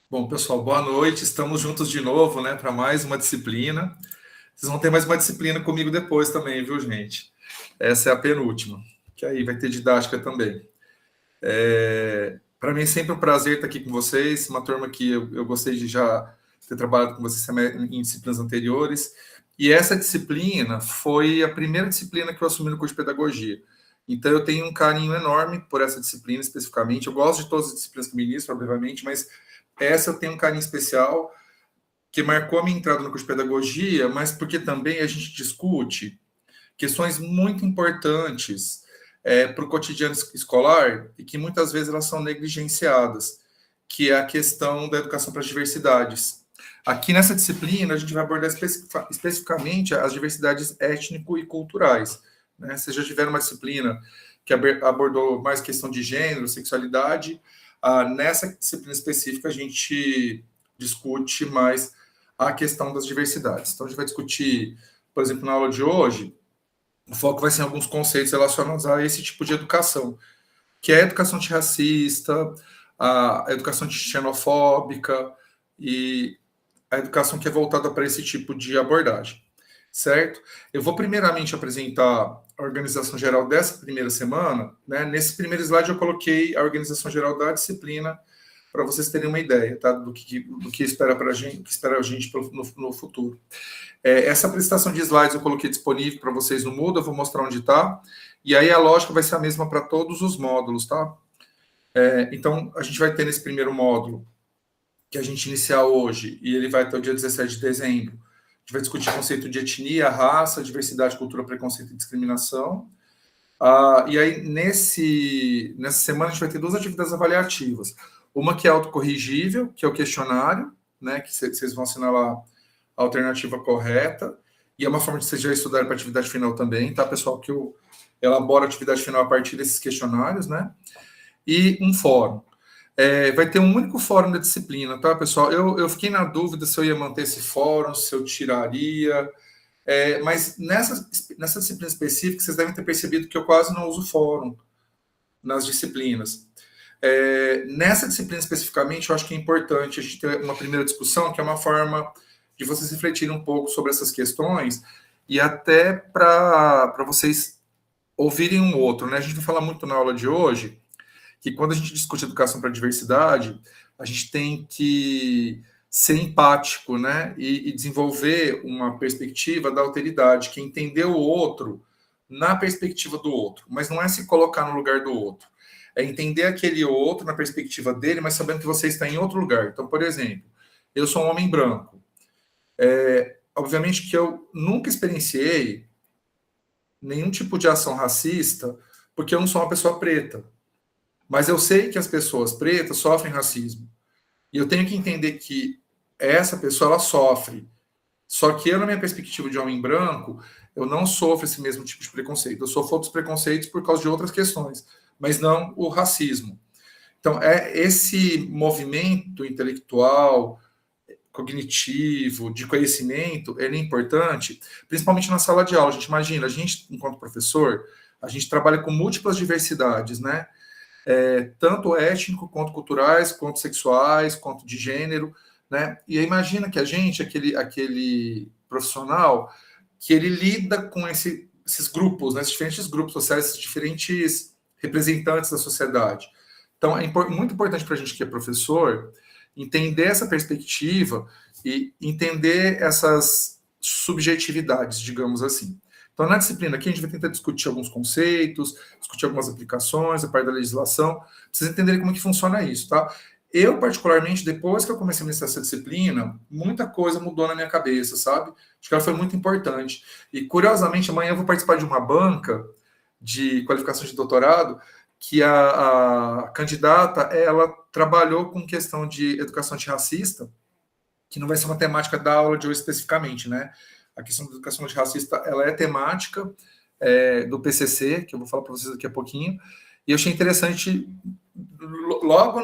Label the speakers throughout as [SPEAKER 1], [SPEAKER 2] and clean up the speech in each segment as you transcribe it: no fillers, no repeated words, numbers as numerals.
[SPEAKER 1] Bom, pessoal, boa noite. Estamos juntos de novo, né, para mais uma disciplina. Vocês vão ter mais uma disciplina comigo depois também, viu, gente? Essa é a penúltima, que aí vai ter didática também. Para mim é sempre um prazer estar aqui com vocês, uma turma que eu gostei de já ter trabalhado com vocês em disciplinas anteriores. E essa disciplina foi a primeira disciplina que eu assumi no curso de pedagogia. Então eu tenho um carinho enorme por essa disciplina especificamente. Eu gosto de todas as disciplinas que ministro, obviamente, mas essa eu tenho um carinho especial que marcou a minha entrada no curso de pedagogia, mas porque também a gente discute questões muito importantes para o cotidiano escolar e que muitas vezes elas são negligenciadas, que é a questão da educação para as diversidades. Aqui nessa disciplina, a gente vai abordar especificamente as diversidades étnico e culturais. Né? Vocês já tiveram uma disciplina que abordou mais questão de gênero, sexualidade. Nessa disciplina específica, a gente discute mais a questão das diversidades. Então, a gente vai discutir, por exemplo, na aula de hoje, o foco vai ser em alguns conceitos relacionados a esse tipo de educação, que é a educação antirracista, a educação xenofóbica e a educação que é voltada para esse tipo de abordagem, certo? Eu vou primeiramente apresentar a organização geral dessa primeira semana, né? Nesse primeiro slide eu coloquei a organização geral da disciplina para vocês terem uma ideia, tá? Do que espera para a gente, que espera a gente no futuro. Essa apresentação de slides eu coloquei disponível para vocês no Moodle, eu vou mostrar onde está, e aí a lógica vai ser a mesma para todos os módulos, tá? Então, a gente vai ter nesse primeiro módulo, que a gente iniciar hoje, e ele vai até o dia 17 de dezembro, a gente vai discutir o conceito de etnia, raça, diversidade, cultura, preconceito e discriminação. E aí, nessa semana, a gente vai ter duas atividades avaliativas. Uma que é autocorrigível, que é o questionário, né, que vocês vão assinalar a alternativa correta, e é uma forma de vocês já estudarem para a atividade final também, tá, pessoal? Que eu elaboro a atividade final a partir desses questionários, né? E um fórum. Vai ter um único fórum da disciplina, tá, pessoal? Eu fiquei na dúvida se eu ia manter esse fórum, se eu tiraria, mas nessa disciplina específica, vocês devem ter percebido que eu quase não uso fórum nas disciplinas. Nessa disciplina especificamente, eu acho que é importante a gente ter uma primeira discussão, que é uma forma de vocês refletirem um pouco sobre essas questões e até para vocês ouvirem um outro, né? A gente vai falar muito na aula de hoje que quando a gente discute educação para a diversidade, a gente tem que ser empático, né? E desenvolver uma perspectiva da alteridade, que é entender o outro na perspectiva do outro, mas não é se colocar no lugar do outro. É entender aquele outro na perspectiva dele, mas sabendo que você está em outro lugar. Então, por exemplo, eu sou um homem branco. Obviamente que eu nunca experienciei nenhum tipo de ação racista, porque eu não sou uma pessoa preta. Mas eu sei que as pessoas pretas sofrem racismo. E eu tenho que entender que essa pessoa, ela sofre. Só que eu, na minha perspectiva de homem branco, eu não sofro esse mesmo tipo de preconceito. Eu sofro outros preconceitos por causa de outras questões, mas não o racismo. Então, esse movimento intelectual, cognitivo, de conhecimento, ele é importante, principalmente na sala de aula. A gente imagina, a gente, enquanto professor, a gente trabalha com múltiplas diversidades, né? Tanto étnico, quanto culturais, quanto sexuais, quanto de gênero, né? E aí imagina que a gente, aquele profissional, que ele lida com esses grupos, né? Esses diferentes grupos sociais, esses diferentes representantes da sociedade. Então, muito importante para a gente que é professor entender essa perspectiva e entender essas subjetividades, digamos assim. Então, na disciplina aqui, a gente vai tentar discutir alguns conceitos, discutir algumas aplicações, a parte da legislação, para vocês entenderem como que funciona isso, tá? Eu, particularmente, depois que eu comecei a ministrar essa disciplina, muita coisa mudou na minha cabeça, sabe? Acho que ela foi muito importante. E, curiosamente, amanhã eu vou participar de uma banca de qualificação de doutorado que a candidata, ela trabalhou com questão de educação antirracista, que não vai ser uma temática da aula de hoje especificamente, né? A questão da educação antirracista, ela é temática do PCC, que eu vou falar para vocês daqui a pouquinho, e eu achei interessante, logo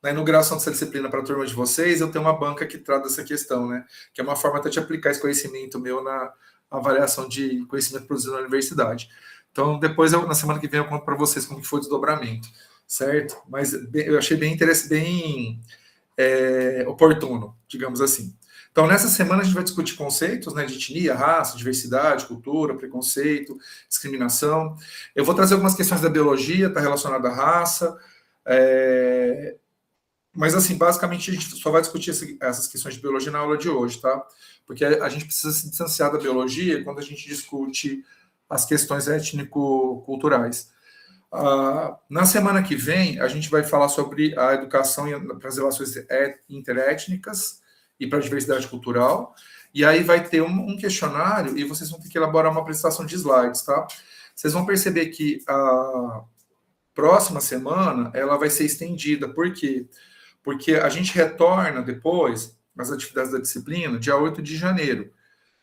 [SPEAKER 1] na inauguração dessa disciplina para a turma de vocês, eu tenho uma banca que trata essa questão, né? Que é uma forma até de aplicar esse conhecimento meu na avaliação de conhecimento produzido na universidade. Então, depois, na semana que vem, eu conto para vocês como que foi o desdobramento, certo? Mas eu achei bem interessante, oportuno, digamos assim. Então, nessa semana, a gente vai discutir conceitos, né, de etnia, raça, diversidade, cultura, preconceito, discriminação. Eu vou trazer algumas questões da biologia, está relacionada à raça, mas, assim, basicamente, a gente só vai discutir essas questões de biologia na aula de hoje, tá? Porque a gente precisa se distanciar da biologia quando a gente discute as questões étnico-culturais. Na semana que vem, a gente vai falar sobre a educação para as relações interétnicas e para a diversidade cultural. E aí vai ter um questionário e vocês vão ter que elaborar uma apresentação de slides, tá? Vocês vão perceber que a próxima semana ela vai ser estendida. Por quê? Porque a gente retorna depois as atividades da disciplina dia 8 de janeiro.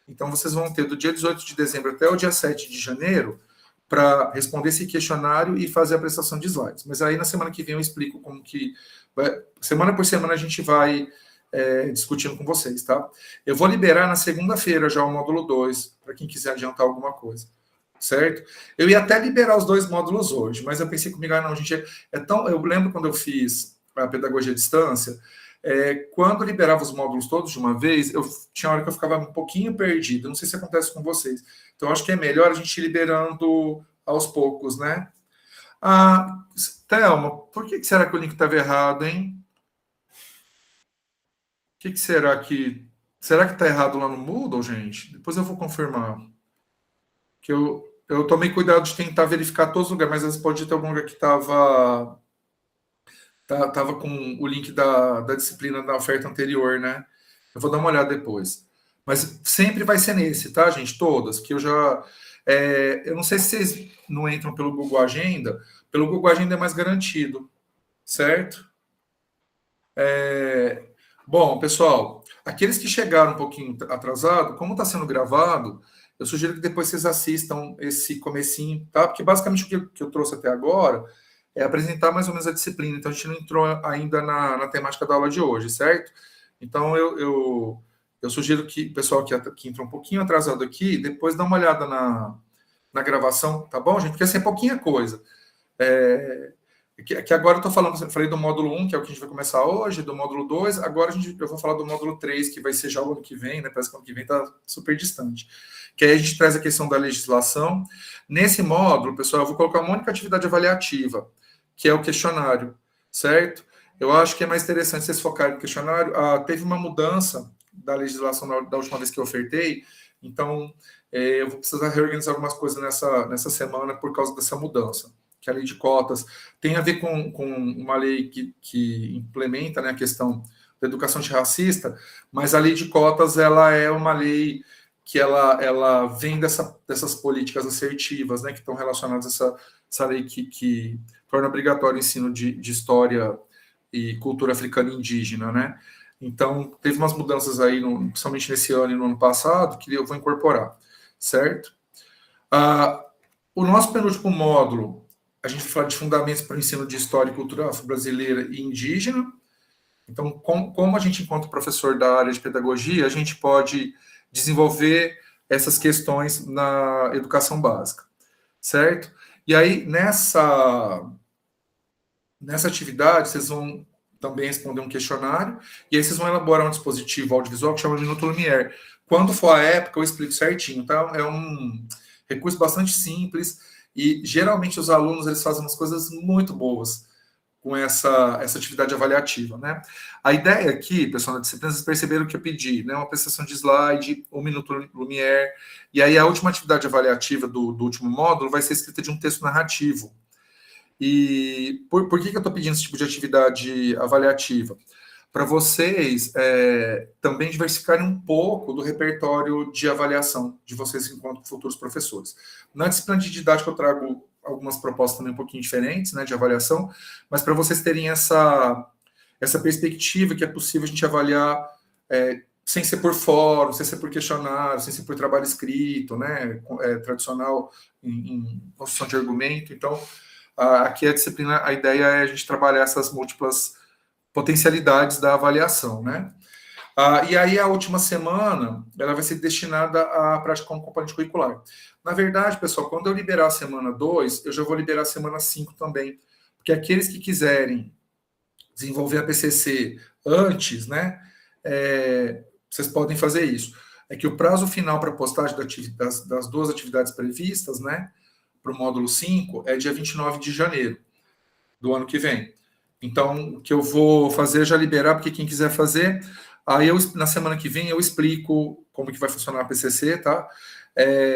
[SPEAKER 1] Então, vocês vão ter do dia 18 de dezembro até o dia 7 de janeiro para responder esse questionário e fazer a prestação de slides. Mas aí, na semana que vem, eu explico como que... semana por semana, a gente vai discutindo com vocês, tá? Eu vou liberar na segunda-feira já o módulo 2, para quem quiser adiantar alguma coisa, certo? Eu ia até liberar os 2 módulos hoje, mas eu pensei comigo, não, gente, eu lembro quando eu fiz a pedagogia à distância, quando eu liberava os módulos todos de uma vez, tinha hora que eu ficava um pouquinho perdido. Não sei se acontece com vocês. Então, acho que é melhor a gente ir liberando aos poucos, né? Thelma, por que será que o link estava errado, hein? O que será que... Será que está errado lá no Moodle, gente? Depois eu vou confirmar. Que eu tomei cuidado de tentar verificar todos os lugares, mas às vezes pode ter algum lugar que estava com o link da disciplina da oferta anterior, né? Eu vou dar uma olhada depois. Mas sempre vai ser nesse, tá, gente? Todas, que eu já... eu não sei se vocês não entram pelo Google Agenda. Pelo Google Agenda é mais garantido, certo? Bom, pessoal, aqueles que chegaram um pouquinho atrasado, como está sendo gravado, eu sugiro que depois vocês assistam esse comecinho, tá? Porque basicamente o que eu trouxe até agora é apresentar mais ou menos a disciplina. Então, a gente não entrou ainda na temática da aula de hoje, certo? Então, eu sugiro que o pessoal que entrou um pouquinho atrasado aqui, depois dá uma olhada na gravação, tá bom, gente? Porque assim, é pouquinha coisa. Que agora eu falei do módulo 1, que é o que a gente vai começar hoje, do módulo 2, agora eu vou falar do módulo 3, que vai ser já o ano que vem, né? Parece que o ano que vem está super distante. Que aí a gente traz a questão da legislação. Nesse módulo, pessoal, eu vou colocar uma única atividade avaliativa, que é o questionário, certo? Eu acho que é mais interessante vocês focarem no questionário. Teve uma mudança da legislação da última vez que eu ofertei, então eu vou precisar reorganizar algumas coisas nessa semana por causa dessa mudança, que é a lei de cotas tem a ver com uma lei que implementa, né, a questão da educação antirracista, mas a lei de cotas ela é uma lei que ela vem dessas políticas assertivas, né, que estão relacionadas a essa lei que torna obrigatório o ensino de história e cultura africana e indígena, né? Então, teve umas mudanças aí, principalmente nesse ano e no ano passado, que eu vou incorporar, certo? O nosso penúltimo módulo, a gente vai falar de fundamentos para o ensino de história e cultura afro-brasileira e indígena. Então, como a gente, enquanto professor da área de pedagogia, a gente pode desenvolver essas questões na educação básica, certo? E aí, nessa atividade, vocês vão também responder um questionário, e aí vocês vão elaborar um dispositivo audiovisual que chama Minuto Lumière. Quando for a época, eu explico certinho, tá? É um recurso bastante simples, e geralmente os alunos eles fazem umas coisas muito boas com essa atividade avaliativa, né? A ideia aqui, pessoal da disciplina, vocês perceberam que eu pedi, né? Uma apresentação de slide, um Minuto Lumière, e aí a última atividade avaliativa do último módulo vai ser escrita de um texto narrativo. E por que eu estou pedindo esse tipo de atividade avaliativa? Para vocês também diversificarem um pouco do repertório de avaliação de vocês enquanto futuros professores. Na disciplina de didática eu trago algumas propostas também um pouquinho diferentes, né, de avaliação, mas para vocês terem essa perspectiva que é possível a gente avaliar sem ser por fórum, sem ser por questionário, sem ser por trabalho escrito, né, tradicional em construção de argumento. Então, aqui a disciplina, a ideia é a gente trabalhar essas múltiplas potencialidades da avaliação, né? E aí a última semana, ela vai ser destinada à prática como componente curricular. Na verdade, pessoal, quando eu liberar a semana 2, eu já vou liberar a semana 5 também, porque aqueles que quiserem desenvolver a PCC antes, né? Vocês podem fazer isso. É que o prazo final para postagem das 2 atividades previstas, né, para o módulo 5, é dia 29 de janeiro do ano que vem. Então, o que eu vou fazer é já liberar, porque quem quiser fazer, aí na semana que vem eu explico como que vai funcionar a PCC, tá?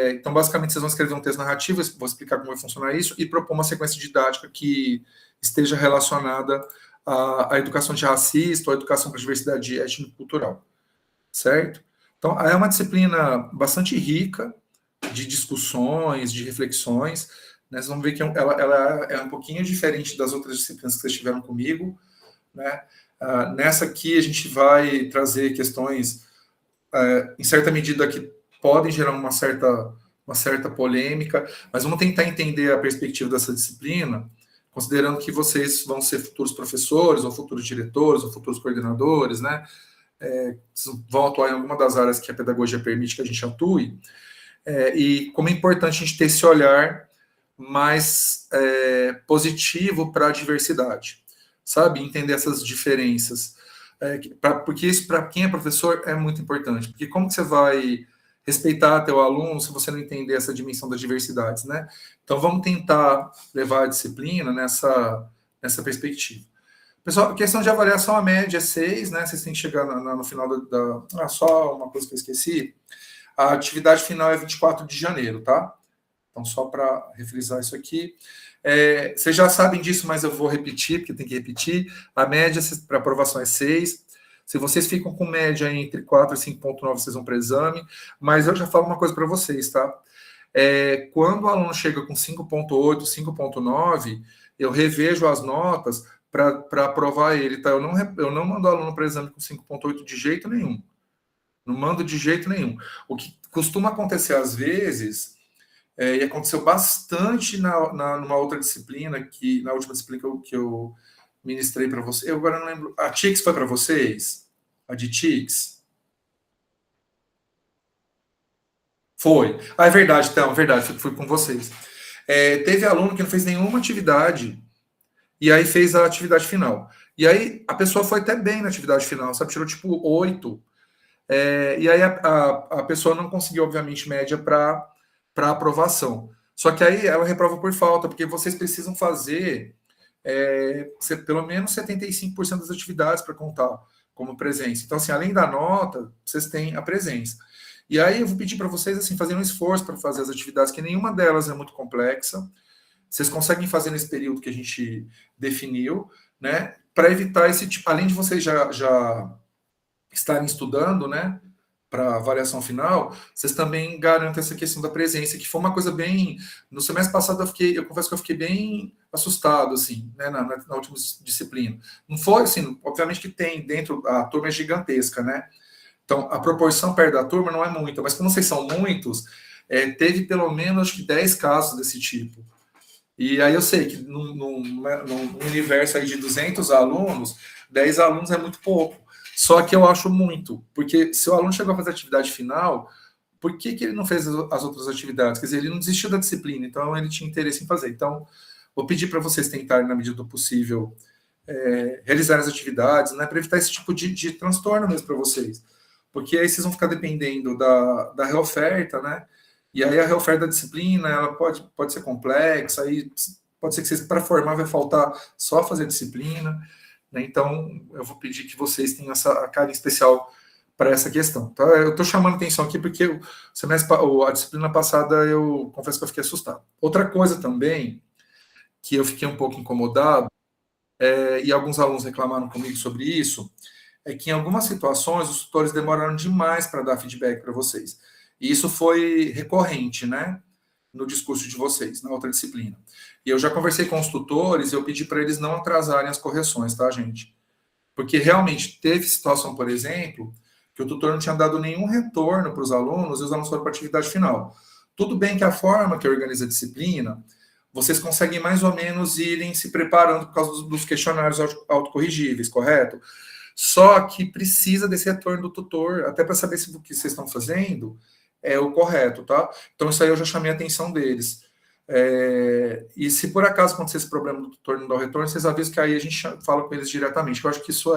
[SPEAKER 1] Então, basicamente, vocês vão escrever um texto narrativo, vou explicar como vai funcionar isso e propor uma sequência didática que esteja relacionada à educação de racista ou à educação para a diversidade étnico-cultural, certo? Então, é uma disciplina bastante rica de discussões, de reflexões, né? Vocês vão ver que ela é um pouquinho diferente das outras disciplinas que vocês tiveram comigo, né? Nessa aqui a gente vai trazer questões, em certa medida, que podem gerar uma certa polêmica, mas vamos tentar entender a perspectiva dessa disciplina, considerando que vocês vão ser futuros professores, ou futuros diretores, ou futuros coordenadores, né? Vão atuar em alguma das áreas que a pedagogia permite que a gente atue, e como é importante a gente ter esse olhar mais positivo para a diversidade, sabe? Entender essas diferenças. Porque isso, para quem é professor, é muito importante. Porque como que você vai respeitar teu aluno se você não entender essa dimensão das diversidades, né? Então, vamos tentar levar a disciplina nessa perspectiva. Pessoal, a questão de avaliação, a média é 6, né? Vocês têm que chegar no final só uma coisa que eu esqueci. A atividade final é 24 de janeiro, tá? Então, só para refrisar isso aqui. Vocês já sabem disso, mas eu vou repetir, porque tem que repetir. A média para aprovação é 6. Se vocês ficam com média entre 4 e 5,9, vocês vão para exame. Mas eu já falo uma coisa para vocês, tá? Quando o aluno chega com 5,8, 5,9, eu revejo as notas para aprovar ele, tá? Eu não mando o aluno para exame com 5,8 de jeito nenhum. Não mando de jeito nenhum. O que costuma acontecer às vezes, e aconteceu bastante numa outra disciplina, na última disciplina que eu ministrei para vocês. Eu agora não lembro. A TICS foi para vocês? A de TICS? Foi. É verdade, então, é verdade, fui com vocês. Teve aluno que não fez nenhuma atividade, e aí fez a atividade final. E aí a pessoa foi até bem na atividade final, sabe? Tirou tipo 8. E aí a pessoa não conseguiu, obviamente, média para aprovação. Só que aí ela reprova por falta, porque vocês precisam fazer pelo menos 75% das atividades para contar como presença. Então, assim, além da nota, vocês têm a presença. E aí eu vou pedir para vocês assim, fazerem um esforço para fazer as atividades, que nenhuma delas é muito complexa. Vocês conseguem fazer nesse período que a gente definiu, né? Para evitar esse tipo, além de vocês já estarem estudando, né, para avaliação final, vocês também garantem essa questão da presença, que foi uma coisa bem... No semestre passado, eu confesso que eu fiquei bem assustado, assim, né, na última disciplina. Não foi, assim, obviamente que tem dentro, a turma é gigantesca, né? Então, a proporção perto da turma não é muita, mas como vocês são muitos, teve pelo menos, acho que 10 casos desse tipo. E aí eu sei que num universo aí de 200 alunos, 10 alunos é muito pouco. Só que eu acho muito, porque se o aluno chegou a fazer a atividade final, por que ele não fez as outras atividades? Quer dizer, ele não desistiu da disciplina, então ele tinha interesse em fazer. Então, vou pedir para vocês tentarem, na medida do possível, realizar as atividades, né, para evitar esse tipo de transtorno mesmo para vocês. Porque aí vocês vão ficar dependendo da reoferta, né? E aí a reoferta da disciplina, ela pode ser complexa, aí pode ser que vocês, para formar, vai faltar só fazer disciplina, né? Então, eu vou pedir que vocês tenham essa carinho especial para essa questão. Tá? Eu estou chamando atenção aqui porque a disciplina passada, eu confesso que eu fiquei assustado. Outra coisa também, que eu fiquei um pouco incomodado, e alguns alunos reclamaram comigo sobre isso, é que em algumas situações os tutores demoraram demais para dar feedback para vocês. E isso foi recorrente, né, no discurso de vocês, na outra disciplina. E eu já conversei com os tutores e eu pedi para eles não atrasarem as correções, tá, gente? Porque realmente teve situação, por exemplo, que o tutor não tinha dado nenhum retorno para os alunos e os alunos foram para a atividade final. Tudo bem que a forma que organiza a disciplina, vocês conseguem mais ou menos irem se preparando por causa dos questionários autocorrigíveis, correto? Só que precisa desse retorno do tutor, até para saber se o que vocês estão fazendo é o correto, tá? Então, isso aí eu já chamei a atenção deles. E se por acaso acontecer esse problema do tutor não dar o retorno, vocês avisam que aí a gente fala com eles diretamente. Eu acho que isso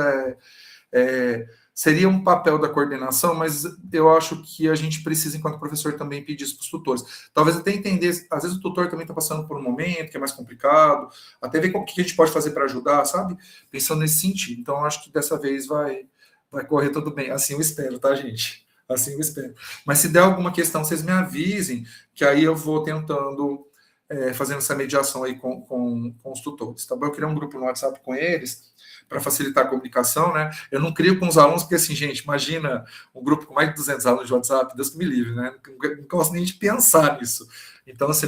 [SPEAKER 1] seria um papel da coordenação, mas eu acho que a gente precisa, enquanto professor, também pedir isso para os tutores. Talvez até entender, às vezes o tutor também está passando por um momento que é mais complicado, até ver o que a gente pode fazer para ajudar, sabe? Pensando nesse sentido. Então, acho que dessa vez vai correr tudo bem. Assim eu espero, tá, gente? Assim eu espero. Mas se der alguma questão, vocês me avisem, que aí eu vou tentando fazendo essa mediação aí com os tutores. Tá bom? Eu criei um grupo no WhatsApp com eles, para facilitar a comunicação, né? Eu não crio com os alunos, porque assim, gente, imagina um grupo com mais de 200 alunos de WhatsApp, Deus que me livre, né? Não gosto nem de pensar nisso. Então, você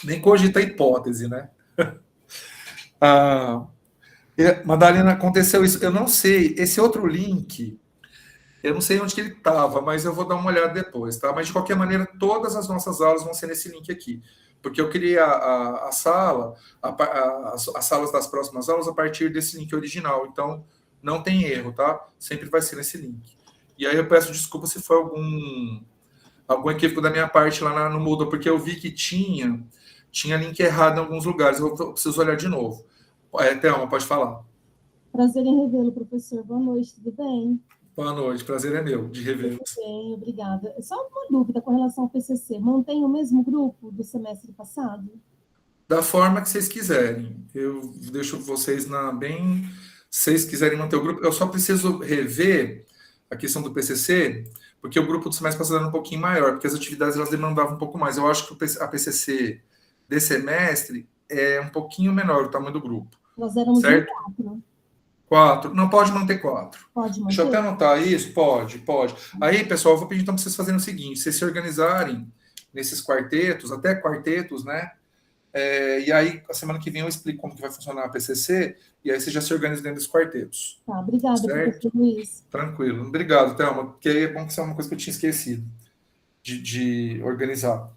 [SPEAKER 1] nem cogita a hipótese, né? Madalena, aconteceu isso. Eu não sei, esse outro link, eu não sei onde que ele estava, mas eu vou dar uma olhada depois, tá? Mas, de qualquer maneira, todas as nossas aulas vão ser nesse link aqui. Porque eu criei a sala, as salas das próximas aulas a partir desse link original. Então, não tem erro, tá? Sempre vai ser nesse link. E aí eu peço desculpa se foi algum equívoco da minha parte lá no Moodle, porque eu vi que tinha link errado em alguns lugares. Eu preciso olhar de novo. Thelma, pode falar.
[SPEAKER 2] Prazer em revê-lo, professor. Boa noite, tudo bem?
[SPEAKER 1] Boa noite, prazer é meu de revê-lo.
[SPEAKER 2] Tudo bem, obrigada. Só uma dúvida com relação ao PCC. Mantém o mesmo grupo do semestre passado?
[SPEAKER 1] Da forma que vocês quiserem. Eu deixo vocês bem... Se vocês quiserem manter o grupo, eu só preciso rever a questão do PCC, porque o grupo do semestre passado era um pouquinho maior, porque as atividades elas demandavam um pouco mais. Eu acho que a PCC desse semestre é um pouquinho menor o tamanho do grupo.
[SPEAKER 2] Nós éramos
[SPEAKER 1] certo?
[SPEAKER 2] 4.
[SPEAKER 1] 4. Não, pode manter 4.
[SPEAKER 2] Pode manter?
[SPEAKER 1] Deixa eu até anotar isso. Pode. Aí, pessoal, eu vou pedir então para vocês fazerem o seguinte: vocês se organizarem nesses quartetos, até quartetos, né? E aí, a semana que vem eu explico como que vai funcionar a PCC, e aí você já se organiza dentro dos quartetos.
[SPEAKER 2] Tá, obrigada, professor Luiz.
[SPEAKER 1] Tranquilo. Obrigado, Thelma, porque é bom que isso é uma coisa que eu tinha esquecido de organizar.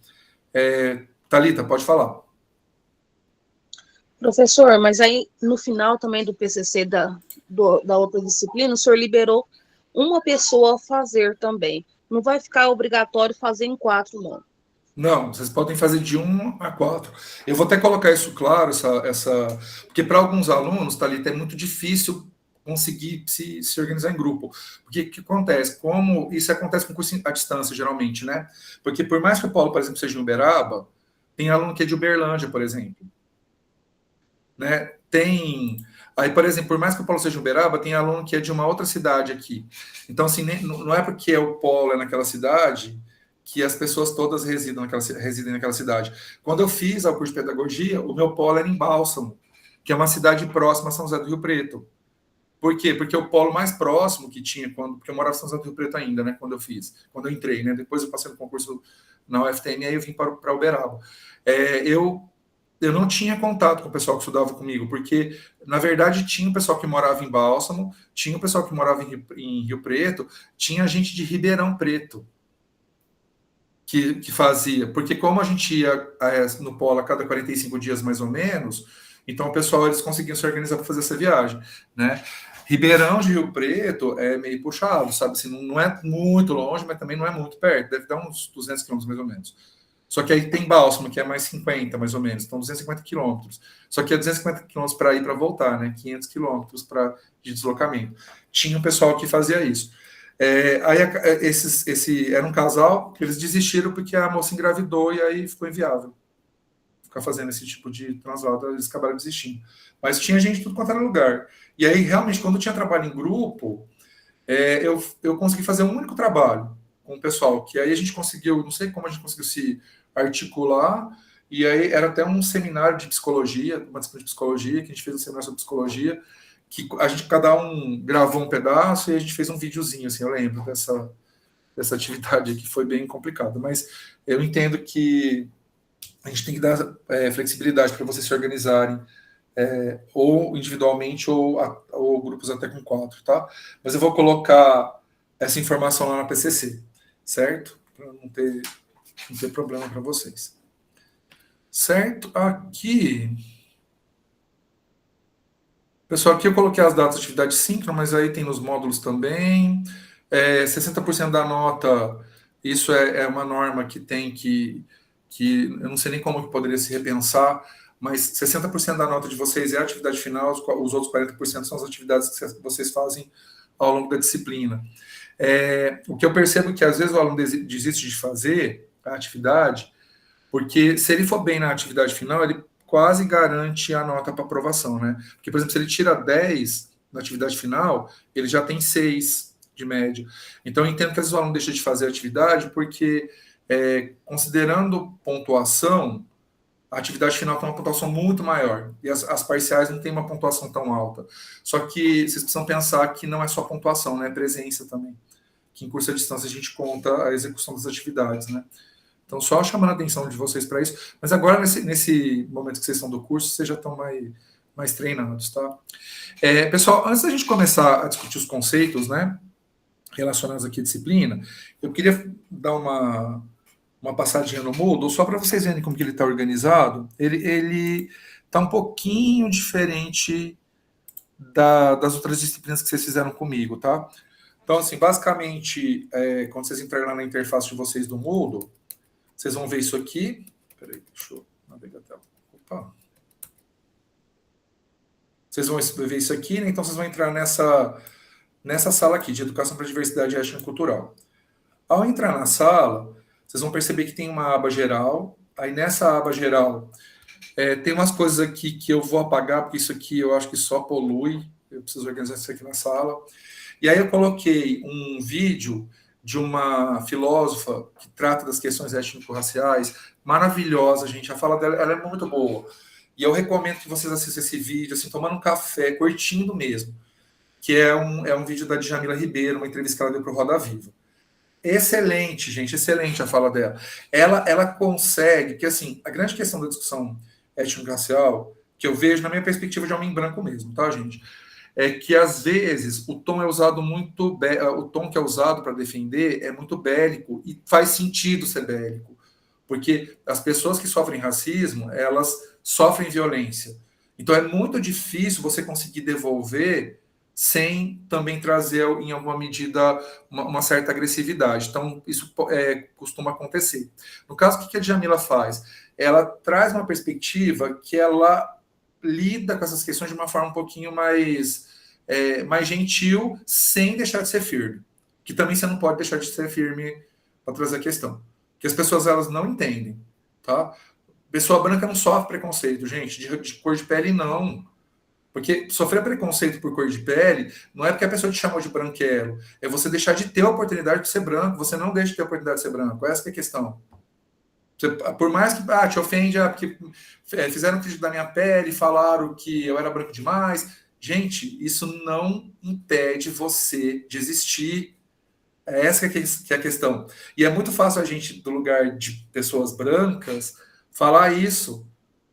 [SPEAKER 1] Thalita, pode falar.
[SPEAKER 3] Professor, mas aí no final também do PCC da outra disciplina, o senhor liberou uma pessoa fazer também. Não vai ficar obrigatório fazer em 4, não.
[SPEAKER 1] Não, vocês podem fazer de 1 a 4. Eu vou até colocar isso claro, porque para alguns alunos, Thalita, é muito difícil conseguir se organizar em grupo. Porque o que acontece? Como isso acontece com curso à distância, geralmente, né? Porque por mais que o polo, por exemplo, seja em Uberaba, tem aluno que é de Uberlândia, por exemplo. Né? Aí, por exemplo, por mais que o polo seja em Uberaba, tem aluno que é de uma outra cidade aqui. Então, assim, não é porque o polo é naquela cidade que as pessoas todas residem naquela cidade. Quando eu fiz o curso de pedagogia, o meu polo era em Bálsamo, que é uma cidade próxima a São José do Rio Preto. Por quê? Porque o polo mais próximo que tinha, porque eu morava em São José do Rio Preto ainda, né, quando eu entrei, né, depois eu passei no concurso na UFTM, aí eu vim para Uberaba. Eu não tinha contato com o pessoal que estudava comigo, porque, na verdade, tinha o pessoal que morava em Bálsamo, tinha o pessoal que morava em Rio Preto, tinha gente de Ribeirão Preto, que fazia, porque como a gente ia no polo a cada 45 dias, mais ou menos, então o pessoal, eles conseguiam se organizar para fazer essa viagem, né? Ribeirão de Rio Preto é meio puxado, sabe? Assim, não é muito longe, mas também não é muito perto, deve dar uns 200 quilômetros, mais ou menos. Só que aí tem Bálsamo, que é mais 50, mais ou menos, então 250 quilômetros. Só que é 250 quilômetros para ir e para voltar, né? 500 quilômetros de deslocamento. Tinha um pessoal que fazia isso. Aí esse era um casal que eles desistiram porque a moça engravidou e aí ficou inviável ficar fazendo esse tipo de translado, eles acabaram desistindo. Mas tinha gente de tudo quanto era lugar. E aí, realmente, quando tinha trabalho em grupo, eu consegui fazer um único trabalho com o pessoal, que aí a gente conseguiu, não sei como a gente conseguiu se articular, e aí era até um seminário de psicologia, uma disciplina de psicologia, que a gente fez um seminário sobre psicologia, que a gente, cada um gravou um pedaço e a gente fez um videozinho, assim, eu lembro dessa atividade que foi bem complicada, mas eu entendo que a gente tem que dar flexibilidade para vocês se organizarem, ou individualmente ou grupos até com 4, tá? Mas eu vou colocar essa informação lá na PCC, certo? Para não ter problema para vocês. Certo? Aqui... Pessoal, aqui eu coloquei as datas de atividade síncrona, mas aí tem nos módulos também. 60% da nota, isso é uma norma que tem que que eu não sei nem como que poderia se repensar, mas 60% da nota de vocês é a atividade final, os outros 40% são as atividades que vocês fazem ao longo da disciplina. O que eu percebo é que às vezes o aluno desiste de fazer a atividade, porque se ele for bem na atividade final, ele quase garante a nota para aprovação, né? Porque, por exemplo, se ele tira 10 na atividade final, ele já tem 6 de média. Então, eu entendo que às vezes o aluno deixa de fazer a atividade porque, considerando pontuação, a atividade final tem uma pontuação muito maior, e as parciais não têm uma pontuação tão alta. Só que vocês precisam pensar que não é só pontuação, né? É presença também. Que em curso à distância a gente conta a execução das atividades, né? Então, só chamando a atenção de vocês para isso. Mas agora, nesse momento que vocês estão do curso, vocês já estão mais treinados, tá? Pessoal, antes da gente começar a discutir os conceitos, né, relacionados aqui à disciplina, eu queria dar uma passadinha no Moodle, só para vocês verem como que ele está organizado. Ele está um pouquinho diferente das outras disciplinas que vocês fizeram comigo, tá? Então, assim, basicamente, quando vocês entrarem lá na interface de vocês do Moodle, vocês vão ver isso aqui. Peraí, deixa eu navegar a tela. Opa. Vocês vão ver isso aqui, né? Então vocês vão entrar nessa sala aqui, de Educação para a Diversidade Étnico-Cultural. Ao entrar na sala, vocês vão perceber que tem uma aba geral. Aí nessa aba geral, tem umas coisas aqui que eu vou apagar, porque isso aqui eu acho que só polui. Eu preciso organizar isso aqui na sala. E aí eu coloquei um vídeo de uma filósofa que trata das questões étnico-raciais, maravilhosa, gente. A fala dela ela é muito boa. E eu recomendo que vocês assistam esse vídeo, assim, tomando um café, curtindo mesmo. Que é um vídeo da Djamila Ribeiro, uma entrevista que ela deu para o Roda Viva. Excelente, gente, excelente a fala dela. Ela consegue, que assim, a grande questão da discussão étnico-racial, que eu vejo na minha perspectiva de homem branco mesmo, tá, gente? É que às vezes o tom é usado o tom que é usado para defender é muito bélico e faz sentido ser bélico, porque as pessoas que sofrem racismo, elas sofrem violência. Então é muito difícil você conseguir devolver sem também trazer em alguma medida uma certa agressividade. Então isso costuma acontecer. No caso, o que a Djamila faz? Ela traz uma perspectiva que ela lida com essas questões de uma forma um pouquinho mais gentil, sem deixar de ser firme. Que também você não pode deixar de ser firme para trazer a questão. Que as pessoas elas não entendem, tá? Pessoa branca não sofre preconceito, gente, de cor de pele não. Porque sofrer preconceito por cor de pele não é porque a pessoa te chamou de branquelo, é você deixar de ter a oportunidade de ser branco, você não deixa de ter a oportunidade de ser branco. Essa que é a questão. Por mais que te ofende, porque fizeram crítica da minha pele, falaram que eu era branco demais. Gente, isso não impede você de existir. Essa que é a questão. E é muito fácil a gente, do lugar de pessoas brancas, falar isso,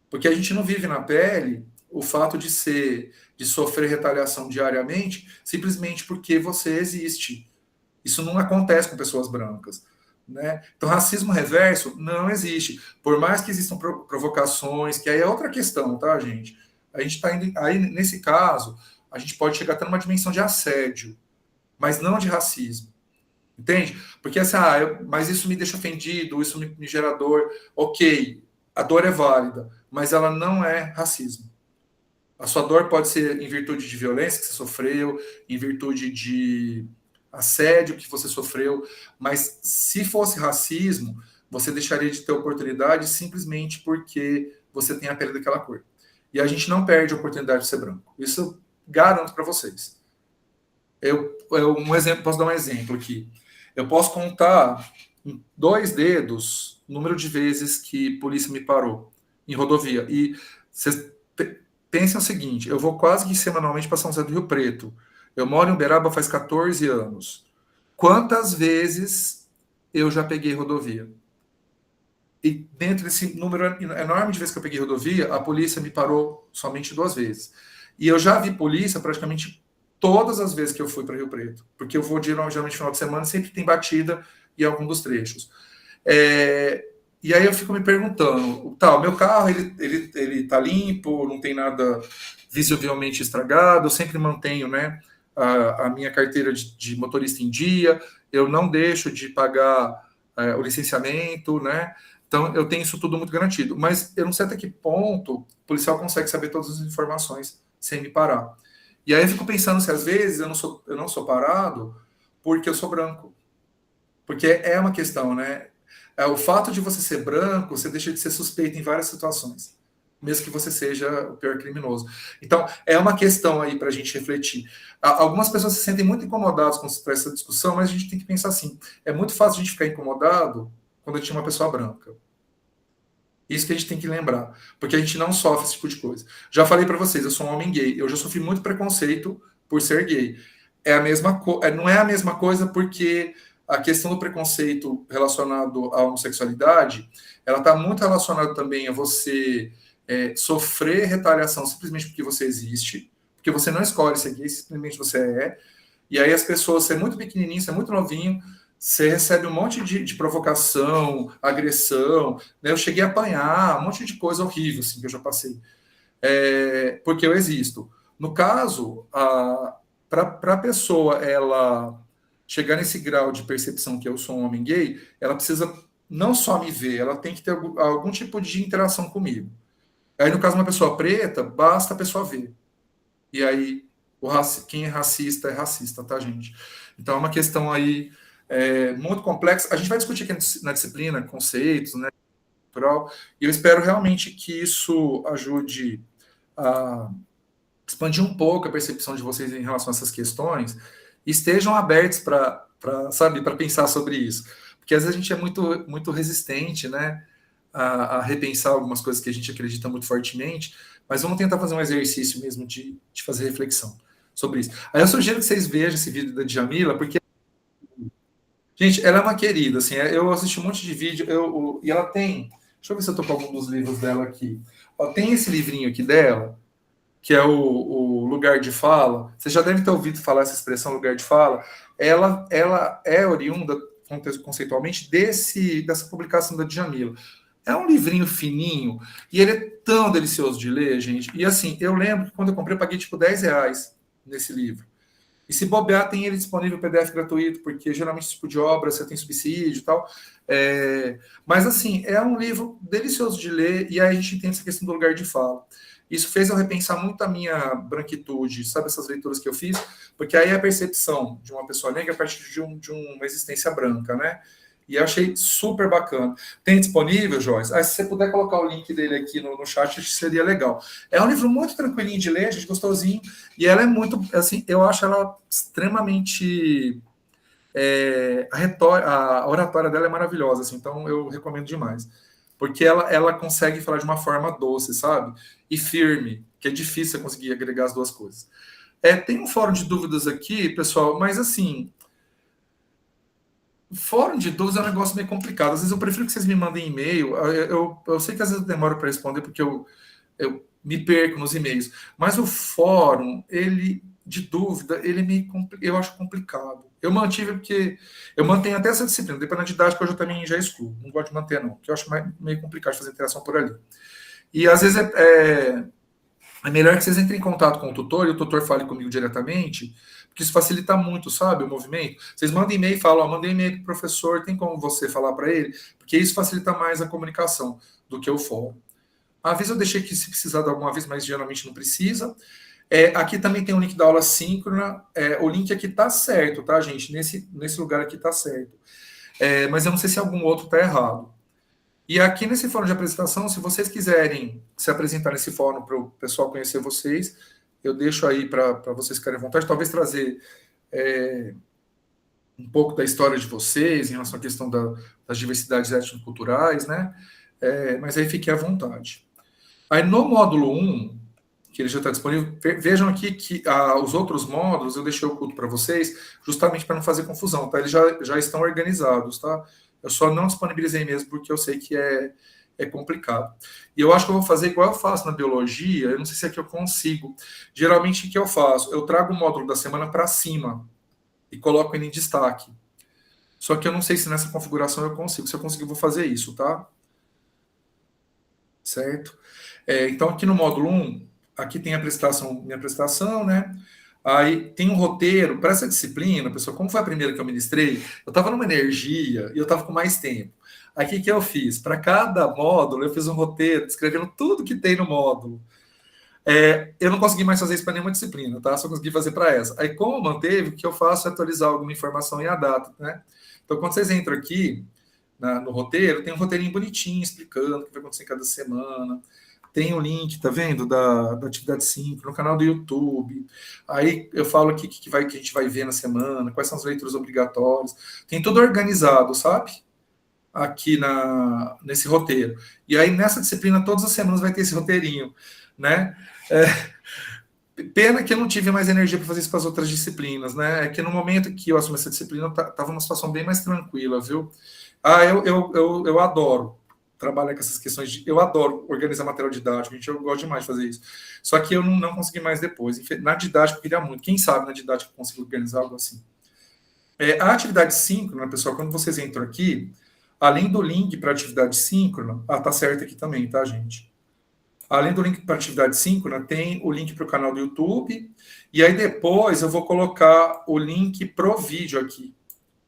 [SPEAKER 1] porque a gente não vive na pele o fato de sofrer retaliação diariamente, simplesmente porque você existe. Isso não acontece com pessoas brancas. Né? Então, racismo reverso não existe. Por mais que existam provocações, que aí é outra questão, tá, gente? A gente está indo. Aí, nesse caso, a gente pode chegar até numa dimensão de assédio, mas não de racismo. Entende? Porque assim, mas isso me deixa ofendido, isso me gera dor. Ok, a dor é válida, mas ela não é racismo. A sua dor pode ser em virtude de violência que você sofreu, em virtude de assédio que você sofreu, mas se fosse racismo, você deixaria de ter oportunidade simplesmente porque você tem a pele daquela cor. E a gente não perde a oportunidade de ser branco. Isso eu garanto para vocês. Posso dar um exemplo aqui. Eu posso contar em 2 dedos o número de vezes que a polícia me parou em rodovia. E vocês pensem o seguinte, eu vou quase que semanalmente para São José do Rio Preto. Eu moro em Uberaba faz 14 anos. Quantas vezes eu já peguei rodovia? E dentro desse número enorme de vezes que eu peguei rodovia, a polícia me parou somente 2 vezes. E eu já vi polícia praticamente todas as vezes que eu fui para Rio Preto. Porque eu vou geralmente no final de semana, sempre tem batida em algum dos trechos. E aí eu fico me perguntando, o meu carro, ele tá limpo, não tem nada visivelmente estragado, eu sempre mantenho, né, a minha carteira de motorista em dia, eu não deixo de pagar o licenciamento, né? Então, eu tenho isso tudo muito garantido. Mas eu não sei até que ponto o policial consegue saber todas as informações sem me parar. E aí eu fico pensando se às vezes eu não sou parado porque eu sou branco. Porque é uma questão, né? O fato de você ser branco, você deixa de ser suspeito em várias situações, mesmo que você seja o pior criminoso. Então, é uma questão aí para a gente refletir. Algumas pessoas se sentem muito incomodadas com essa discussão, mas a gente tem que pensar assim, é muito fácil a gente ficar incomodado quando tinha uma pessoa branca. Isso que a gente tem que lembrar, porque a gente não sofre esse tipo de coisa. Já falei para vocês, eu sou um homem gay, eu já sofri muito preconceito por ser gay. Não é a mesma coisa porque a questão do preconceito relacionado à homossexualidade, ela está muito relacionada também a você sofrer retaliação simplesmente porque você existe, porque você não escolhe ser gay, simplesmente você é. E aí as pessoas, você é muito pequenininho, você é muito novinho, você recebe um monte de provocação, agressão, né? Eu cheguei a apanhar, um monte de coisa horrível assim, que eu já passei, porque eu existo. No caso, para a pessoa ela chegar nesse grau de percepção que eu sou um homem gay, ela precisa não só me ver, ela tem que ter algum tipo de interação comigo. Aí, no caso de uma pessoa preta, basta a pessoa ver. E aí, quem é racista, tá, gente? Então, é uma questão aí muito complexa. A gente vai discutir aqui na disciplina conceitos, né, cultural, e eu espero realmente que isso ajude a expandir um pouco a percepção de vocês em relação a essas questões e estejam abertos para pensar sobre isso. Porque às vezes a gente é muito resistente, né, a repensar algumas coisas que a gente acredita muito fortemente, mas vamos tentar fazer um exercício mesmo de fazer reflexão sobre isso. Aí eu sugiro que vocês vejam esse vídeo da Djamila, porque, gente, ela é uma querida, assim, eu assisti um monte de vídeo, e ela tem, deixa eu ver se eu tô com algum dos livros dela aqui, tem esse livrinho aqui dela, que é o lugar de fala. Você já deve ter ouvido falar essa expressão lugar de fala. Ela é oriunda, conceitualmente, dessa publicação da Djamila. É um livrinho fininho, e ele é tão delicioso de ler, gente. E assim, eu lembro que quando eu comprei, eu paguei tipo R$10 nesse livro. E se bobear, tem ele disponível PDF gratuito, porque geralmente esse tipo de obra você tem subsídio e tal. Mas assim, é um livro delicioso de ler, e aí a gente tem essa questão do lugar de fala. Isso fez eu repensar muito a minha branquitude, sabe, essas leituras que eu fiz, porque aí é a percepção de uma pessoa negra a partir de uma existência branca, né? E eu achei super bacana. Tem disponível, Joyce? Se você puder colocar o link dele aqui no chat, seria legal. É um livro muito tranquilinho de ler, gente, gostosinho, e ela é muito, assim, eu acho ela extremamente... a oratória dela é maravilhosa, assim, então eu recomendo demais. Porque ela consegue falar de uma forma doce, sabe? E firme, que é difícil você conseguir agregar as duas coisas. Tem um fórum de dúvidas aqui, pessoal, mas assim, fórum de dúvidas é um negócio meio complicado. Às vezes eu prefiro que vocês me mandem e-mail. Eu sei que às vezes eu demoro para responder, porque eu me perco nos e-mails. Mas o fórum, de dúvida, eu acho complicado. Eu mantive porque eu mantenho até essa disciplina, depois na didática hoje eu também já excluo, não gosto de manter não, porque eu acho meio complicado fazer interação por ali. E às vezes é melhor que vocês entrem em contato com o tutor e o tutor fale comigo diretamente, porque isso facilita muito, sabe, o movimento. Vocês mandam e-mail e falam, mandei e-mail para o professor, tem como você falar para ele? Porque isso facilita mais a comunicação do que o fórum. Às vezes eu deixei aqui se precisar de alguma vez, mas geralmente não precisa. Aqui também tem o link da aula síncrona. O link aqui tá certo, tá, gente? Nesse lugar aqui tá certo. Mas eu não sei se algum outro tá errado. E aqui nesse fórum de apresentação, se vocês quiserem se apresentar nesse fórum para o pessoal conhecer vocês, eu deixo aí para vocês ficarem à vontade. Talvez trazer um pouco da história de vocês em relação à questão das diversidades étnico-culturais, né? Mas aí fiquem à vontade. Aí no módulo 1, que ele já está disponível, vejam aqui que os outros módulos eu deixei oculto para vocês, justamente para não fazer confusão, tá? Eles já estão organizados, tá? Eu só não disponibilizei mesmo porque eu sei que é complicado. E eu acho que eu vou fazer igual eu faço na biologia, eu não sei se aqui eu consigo. Geralmente, o que eu faço? Eu trago o módulo da semana para cima e coloco ele em destaque. Só que eu não sei se nessa configuração eu consigo. Se eu conseguir, eu vou fazer isso, tá? Certo? Então, aqui no módulo 1, aqui tem minha apresentação, né? Aí tem um roteiro para essa disciplina, pessoal. Como foi a primeira que eu ministrei, eu estava numa energia e eu estava com mais tempo. Aí o que eu fiz? Para cada módulo, eu fiz um roteiro descrevendo tudo que tem no módulo. Eu não consegui mais fazer isso para nenhuma disciplina, tá? Só consegui fazer para essa. Aí, como manteve, o que eu faço é atualizar alguma informação e a data, né? Então, quando vocês entram aqui no roteiro, tem um roteirinho bonitinho explicando o que vai acontecer cada semana. Tem o link, tá vendo? Da atividade 5 no canal do YouTube. Aí eu falo aqui que a gente vai ver na semana, quais são as leituras obrigatórias. Tem tudo organizado, sabe? Aqui nesse roteiro. E aí, nessa disciplina, todas as semanas vai ter esse roteirinho, né? Pena que eu não tive mais energia para fazer isso para as outras disciplinas, né? É que no momento que eu assumi essa disciplina, eu estava numa situação bem mais tranquila, viu? Eu adoro trabalhar com essas questões. Eu adoro organizar material didático, gente, eu gosto demais de fazer isso. Só que eu não consegui mais depois. Na didática, eu queria muito. Quem sabe na didática eu consigo organizar algo assim. A atividade síncrona, pessoal, quando vocês entram aqui, além do link para atividade síncrona, tá certo aqui também, tá, gente? Além do link para atividade síncrona, tem o link para o canal do YouTube, e aí depois eu vou colocar o link pro vídeo aqui,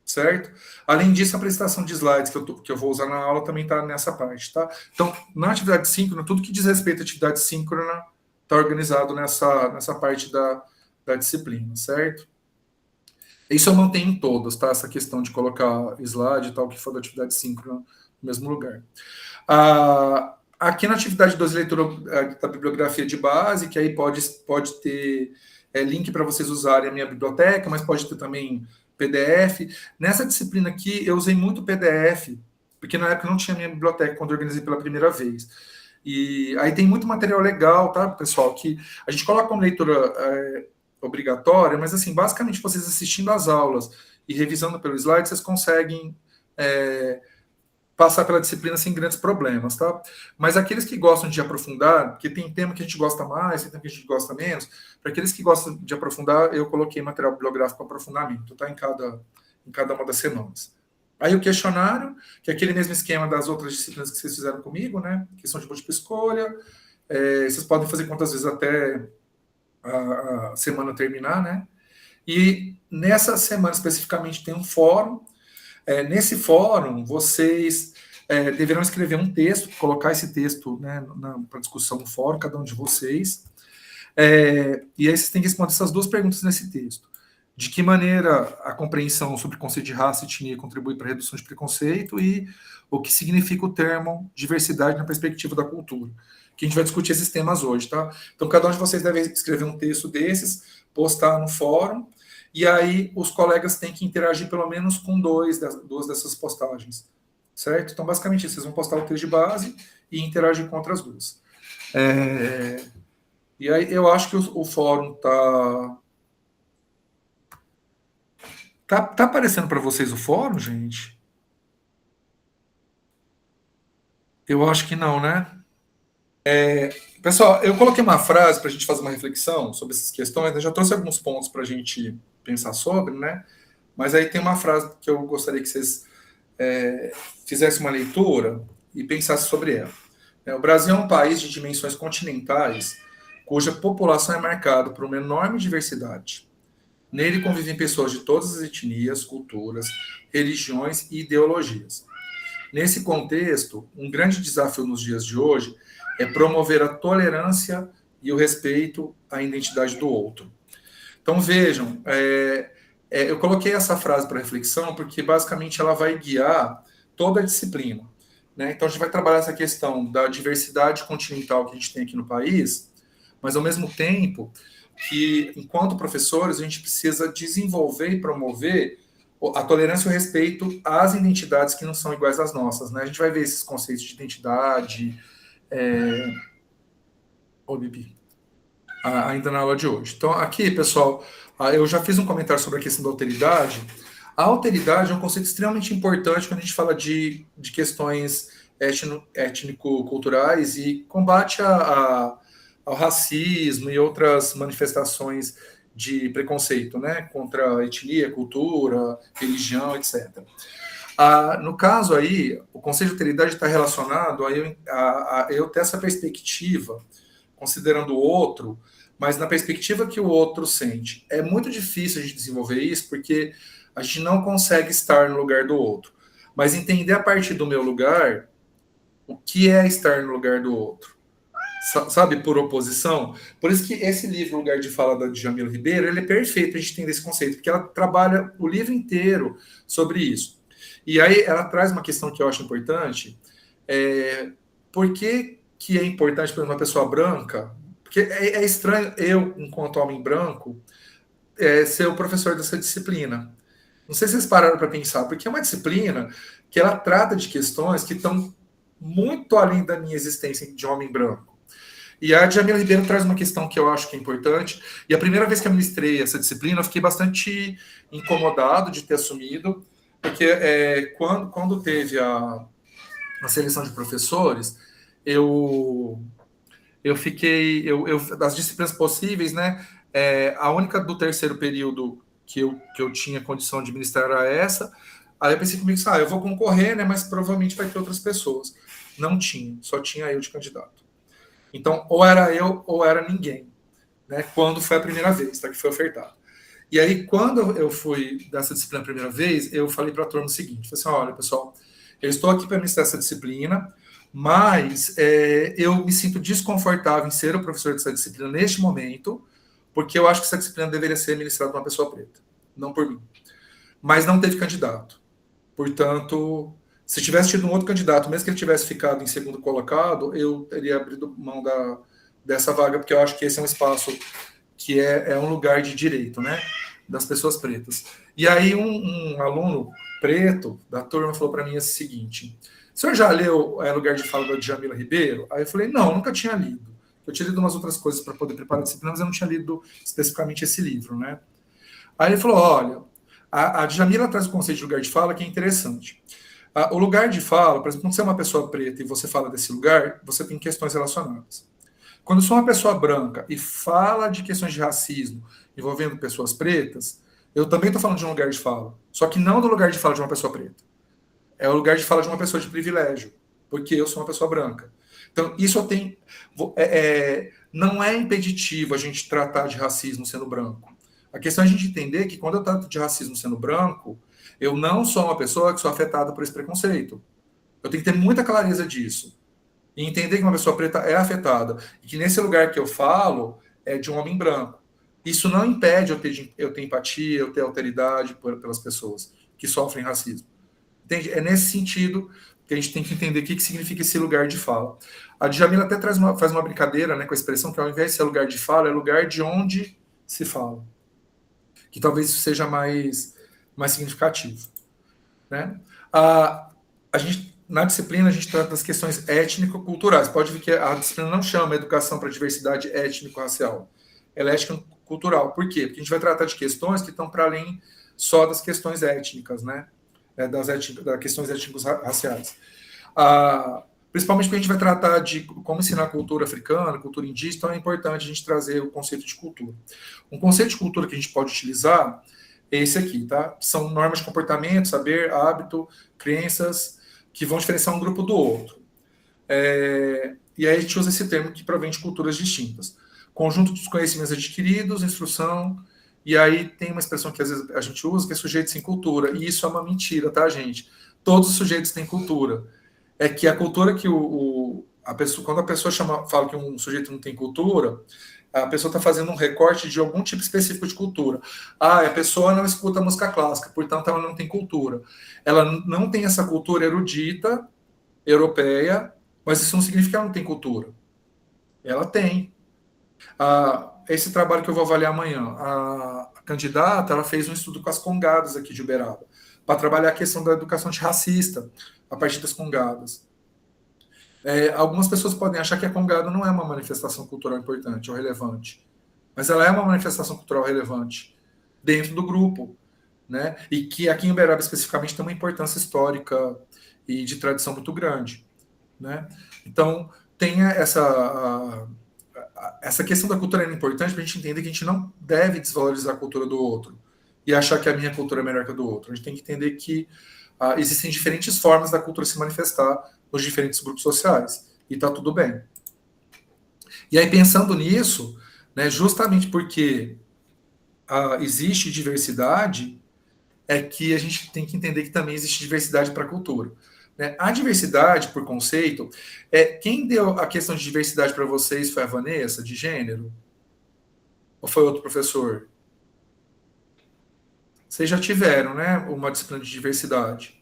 [SPEAKER 1] certo? Além disso, a apresentação de slides que eu vou usar na aula também está nessa parte, tá? Então, na atividade síncrona, tudo que diz respeito à atividade síncrona está organizado nessa parte da disciplina, certo? Isso eu mantenho em todas, tá? Essa questão de colocar slide e tal, que for da atividade síncrona no mesmo lugar. Aqui na atividade 12, leitura da bibliografia de base, que aí pode ter link para vocês usarem a minha biblioteca, mas pode ter também PDF. Nessa disciplina aqui, eu usei muito PDF, porque na época não tinha minha biblioteca quando eu organizei pela primeira vez. E aí tem muito material legal, tá, pessoal? Que a gente coloca como leitura obrigatória, mas assim, basicamente vocês assistindo às aulas e revisando pelo slide, vocês conseguem passar pela disciplina sem grandes problemas, tá? Mas aqueles que gostam de aprofundar, porque tem tema que a gente gosta mais, tem tema que a gente gosta menos, para aqueles que gostam de aprofundar, eu coloquei material bibliográfico para aprofundamento, tá? Em cada uma das semanas. Aí o questionário, que é aquele mesmo esquema das outras disciplinas que vocês fizeram comigo, né? Questão de múltipla escolha, vocês podem fazer quantas vezes até a semana terminar, né? E nessa semana especificamente tem um fórum. Nesse fórum, vocês deverão escrever um texto, colocar esse texto, né, para discussão no fórum, cada um de vocês. E aí vocês têm que responder essas duas perguntas nesse texto. De que maneira a compreensão sobre o conceito de raça e etnia contribui para a redução de preconceito e o que significa o termo diversidade na perspectiva da cultura. Que a gente vai discutir esses temas hoje, tá? Então, cada um de vocês deve escrever um texto desses, postar no fórum, e aí os colegas têm que interagir pelo menos com duas dessas postagens, certo? Então, basicamente, vocês vão postar o texto de base e interagir com outras duas. E aí eu acho que o fórum tá aparecendo para vocês o fórum, gente? Eu acho que não, né? Pessoal, eu coloquei uma frase para a gente fazer uma reflexão sobre essas questões. Eu já trouxe alguns pontos para a gente pensar sobre, né? Mas aí tem uma frase que eu gostaria que vocês fizessem uma leitura e pensassem sobre ela. O Brasil é um país de dimensões continentais, cuja população é marcada por uma enorme diversidade. Nele convivem pessoas de todas as etnias, culturas, religiões e ideologias. Nesse contexto, um grande desafio nos dias de hoje é promover a tolerância e o respeito à identidade do outro. Então, vejam, eu coloquei essa frase para reflexão porque, basicamente, ela vai guiar toda a disciplina, né? Então, a gente vai trabalhar essa questão da diversidade continental que a gente tem aqui no país, mas, ao mesmo tempo, que, enquanto professores, a gente precisa desenvolver e promover a tolerância e o respeito às identidades que não são iguais às nossas, né? A gente vai ver esses conceitos de identidade Bibi, ainda na aula de hoje. Então, aqui, pessoal, eu já fiz um comentário sobre a questão da alteridade. A alteridade é um conceito extremamente importante quando a gente fala de questões étnico-culturais e combate ao racismo e outras manifestações de preconceito, né, contra a etnia, cultura, religião, etc. No caso aí, o conceito de alteridade está relacionado a eu ter essa perspectiva, considerando o outro, mas na perspectiva que o outro sente. É muito difícil a gente desenvolver isso, porque a gente não consegue estar no lugar do outro. mas entender a partir do meu lugar o que é estar no lugar do outro. Sabe, por oposição. Por isso que esse livro, Lugar de Fala, da Djamila Ribeiro, ele é perfeito a gente entender esse conceito, porque ela trabalha o livro inteiro sobre isso. E aí ela traz uma questão que eu acho importante, por que é importante para uma pessoa branca, porque é estranho eu, enquanto homem branco, ser o professor dessa disciplina. Não sei se vocês pararam para pensar, porque é uma disciplina que ela trata de questões que estão muito além da minha existência de homem branco. E a Djamila Ribeiro traz uma questão que eu acho que é importante, e a primeira vez que eu ministrei essa disciplina, eu fiquei bastante incomodado de ter assumido, porque quando teve a seleção de professores, das disciplinas possíveis, né, a única do terceiro período que eu tinha condição de ministrar era essa. Aí eu pensei comigo, eu vou concorrer, né, mas provavelmente vai ter outras pessoas. Não tinha, só tinha eu de candidato. Então, ou era eu ou era ninguém, né? Quando foi a primeira vez, tá? Que foi ofertado. E aí, quando eu fui dessa disciplina a primeira vez, eu falei para a turma o seguinte: falei assim, olha, pessoal, eu estou aqui para ministrar essa disciplina, mas eu me sinto desconfortável em ser o professor dessa disciplina neste momento, porque eu acho que essa disciplina deveria ser ministrada por uma pessoa preta, não por mim. Mas não teve candidato. Portanto, se tivesse tido um outro candidato, mesmo que ele tivesse ficado em segundo colocado, eu teria abrido mão dessa vaga, porque eu acho que esse é um espaço que é um lugar de direito, né, das pessoas pretas. E aí um aluno preto da turma falou para mim o seguinte: o senhor já leu Lugar de Fala, da Djamila Ribeiro? Aí eu falei, não, nunca tinha lido. Eu tinha lido umas outras coisas para poder preparar a disciplina, mas eu não tinha lido especificamente esse livro, né? Aí ele falou, olha, a Djamila traz o conceito de lugar de fala que é interessante. O lugar de fala, por exemplo, quando você é uma pessoa preta e você fala desse lugar, você tem questões relacionadas. Quando eu sou uma pessoa branca e fala de questões de racismo envolvendo pessoas pretas, eu também estou falando de um lugar de fala. Só que não do lugar de fala de uma pessoa preta. É o lugar de fala de uma pessoa de privilégio, porque eu sou uma pessoa branca. Então, isso eu tenho... não é impeditivo a gente tratar de racismo sendo branco. A questão é a gente entender que quando eu trato de racismo sendo branco, eu não sou uma pessoa que sou afetada por esse preconceito. Eu tenho que ter muita clareza disso. E entender que uma pessoa preta é afetada. E que nesse lugar que eu falo é de um homem branco. Isso não impede eu ter empatia, eu ter alteridade pelas pessoas que sofrem racismo. Entende? É nesse sentido que a gente tem que entender o que significa esse lugar de fala. A Djamila até faz uma brincadeira, né, com a expressão que ao invés de ser lugar de fala, é lugar de onde se fala. Que talvez isso seja mais significativo, né? A gente, na disciplina, a gente trata das questões étnico-culturais. Pode ver que a disciplina não chama Educação para a Diversidade Étnico-Racial. Ela é étnico-cultural. Por quê? Porque a gente vai tratar de questões que estão para além só das questões étnicas, né? Das questões étnicos-raciais. Principalmente porque a gente vai tratar de como ensinar a cultura africana, cultura indígena, então é importante a gente trazer o conceito de cultura. Um conceito de cultura que a gente pode utilizar é esse aqui, tá? São normas de comportamento, saber, hábito, crenças, que vão diferenciar um grupo do outro. E aí a gente usa esse termo que provém de culturas distintas. Conjunto dos conhecimentos adquiridos, instrução, e aí tem uma expressão que às vezes a gente usa, que é sujeito sem cultura, e isso é uma mentira, tá, gente? Todos os sujeitos têm cultura. É que a cultura que quando a pessoa fala que um sujeito não tem cultura, a pessoa está fazendo um recorte de algum tipo específico de cultura. A pessoa não escuta música clássica, portanto ela não tem cultura. Ela não tem essa cultura erudita, europeia, mas isso não significa que ela não tem cultura. Ela tem. Esse trabalho que eu vou avaliar amanhã, a candidata, ela fez um estudo com as congadas aqui de Uberaba, para trabalhar a questão da educação antirracista, a partir das congadas. Algumas pessoas podem achar que a congada não é uma manifestação cultural importante ou relevante, mas ela é uma manifestação cultural relevante dentro do grupo, né? E que aqui em Uberaba especificamente tem uma importância histórica e de tradição muito grande, né? Então tem essa questão da cultura é importante para a gente entender que a gente não deve desvalorizar a cultura do outro e achar que a minha cultura é melhor que a do outro. A gente tem que entender que existem diferentes formas da cultura se manifestar nos diferentes grupos sociais, e está tudo bem. E aí, pensando nisso, né, justamente porque existe diversidade, é que a gente tem que entender que também existe diversidade para a cultura. Né? A diversidade, por conceito, quem deu a questão de diversidade para vocês foi a Vanessa, de gênero? Ou foi outro professor? Vocês já tiveram, né, uma disciplina de diversidade?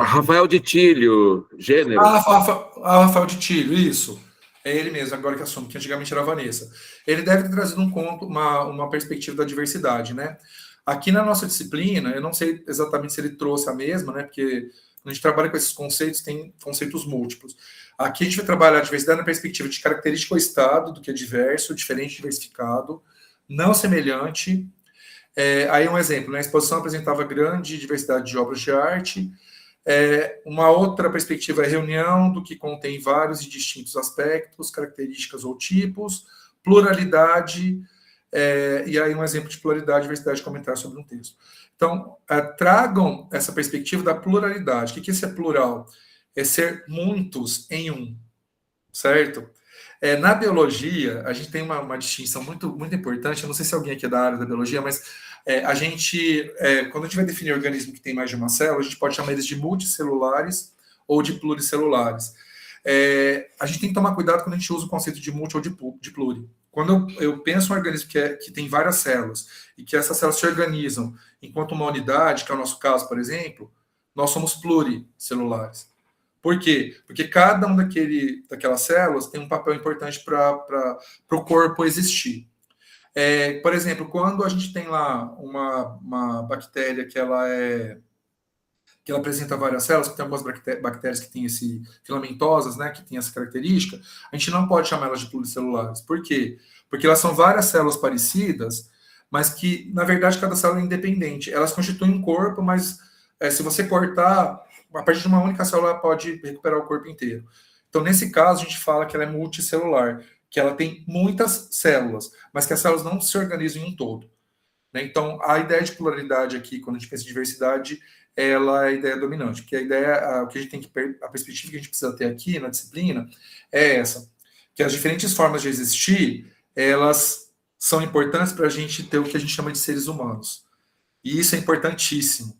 [SPEAKER 4] Rafael de Tílio, gênero.
[SPEAKER 1] Rafael de Tílio, isso. É ele mesmo, agora que assume, que antigamente era a Vanessa. Ele deve ter trazido uma perspectiva da diversidade, né? Aqui na nossa disciplina, eu não sei exatamente se ele trouxe a mesma, né? Porque quando a gente trabalha com esses conceitos, tem conceitos múltiplos. Aqui a gente vai trabalhar a diversidade na perspectiva de característica ou estado, do que é diverso, diferente, diversificado, não semelhante. Aí um exemplo, né? A exposição apresentava grande diversidade de obras de arte. Uma outra perspectiva é reunião do que contém vários e distintos aspectos, características ou tipos, pluralidade, e aí um exemplo de pluralidade, diversidade de comentários sobre um texto. Então, tragam essa perspectiva da pluralidade. O que é ser plural? É ser muitos em um, certo? Na biologia, a gente tem uma distinção muito, muito importante, eu não sei se alguém aqui é da área da biologia, mas a gente, quando a gente vai definir organismo que tem mais de uma célula, a gente pode chamar eles de multicelulares ou de pluricelulares. A gente tem que tomar cuidado quando a gente usa o conceito de multi ou de pluri. Quando eu penso em um organismo que tem várias células e que essas células se organizam enquanto uma unidade, que é o nosso caso, por exemplo, nós somos pluricelulares. Por quê? Porque cada uma daquelas células tem um papel importante para o corpo existir. Por exemplo, quando a gente tem lá uma bactéria que ela apresenta várias células, que tem algumas bactérias que têm filamentosas, né, que tem essa característica, a gente não pode chamar elas de pluricelulares. Por quê? Porque elas são várias células parecidas, mas que, na verdade, cada célula é independente. Elas constituem um corpo, mas se você cortar, a partir de uma única célula, ela pode recuperar o corpo inteiro. Então, nesse caso, a gente fala que ela é multicelular, que ela tem muitas células, mas que as células não se organizam em um todo. Né? Então, a ideia de pluralidade aqui, quando a gente pensa em diversidade, ela é a ideia dominante, porque o que a gente tem a perspectiva que a gente precisa ter aqui na disciplina é essa, que as diferentes formas de existir, elas são importantes para a gente ter o que a gente chama de seres humanos. E isso é importantíssimo.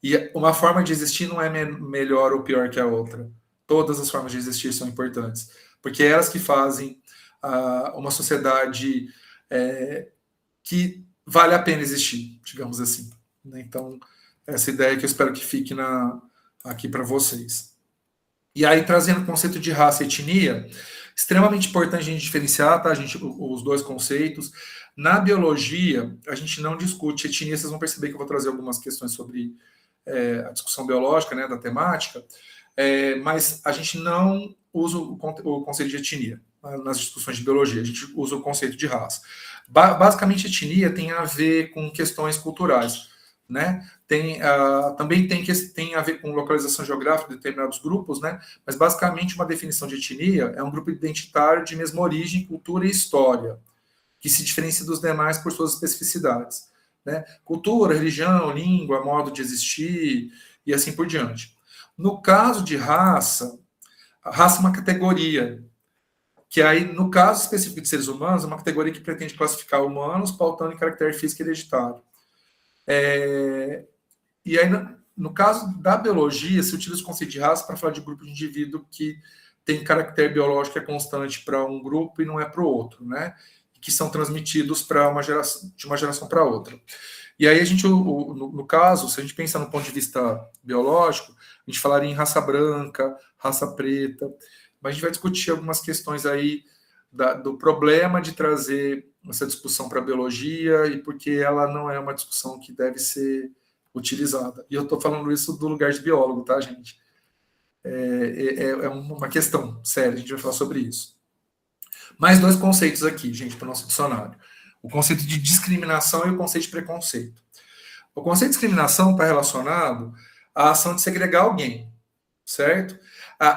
[SPEAKER 1] E uma forma de existir não é melhor ou pior que a outra. Todas as formas de existir são importantes, porque é elas que fazem uma sociedade que vale a pena existir, digamos assim. Né? Então, essa ideia que eu espero que fique aqui para vocês. E aí, trazendo o conceito de raça e etnia, extremamente importante a gente diferenciar, tá, gente, os dois conceitos. Na biologia, a gente não discute etnia, vocês vão perceber que eu vou trazer algumas questões sobre a discussão biológica, né, da temática, mas a gente não usa o conceito de etnia nas discussões de biologia, a gente usa o conceito de raça. Basicamente, etnia tem a ver com questões culturais, né? Também tem a ver com localização geográfica de determinados grupos, né? Mas basicamente uma definição de etnia é um grupo identitário de mesma origem, cultura e história, que se diferencia dos demais por suas especificidades. Né? Cultura, religião, língua, modo de existir e assim por diante. No caso de raça, a raça é uma categoria, que aí, no caso específico de seres humanos, é uma categoria que pretende classificar humanos pautando em caractere físico e hereditário. E aí, no caso da biologia, se utiliza o conceito de raça para falar de grupo de indivíduo que tem caractere biológico que é constante para um grupo e não é para o outro, né? Que são transmitidos de uma geração para outra. E aí a gente, no caso, se a gente pensa no ponto de vista biológico, a gente falaria em raça branca, raça preta, mas a gente vai discutir algumas questões aí do problema de trazer essa discussão para a biologia e porque ela não é uma discussão que deve ser utilizada. E eu estou falando isso do lugar de biólogo, tá, gente? É uma questão séria, a gente vai falar sobre isso. Mais dois conceitos aqui, gente, para o nosso dicionário. O conceito de discriminação e o conceito de preconceito. O conceito de discriminação está relacionado à ação de segregar alguém, certo?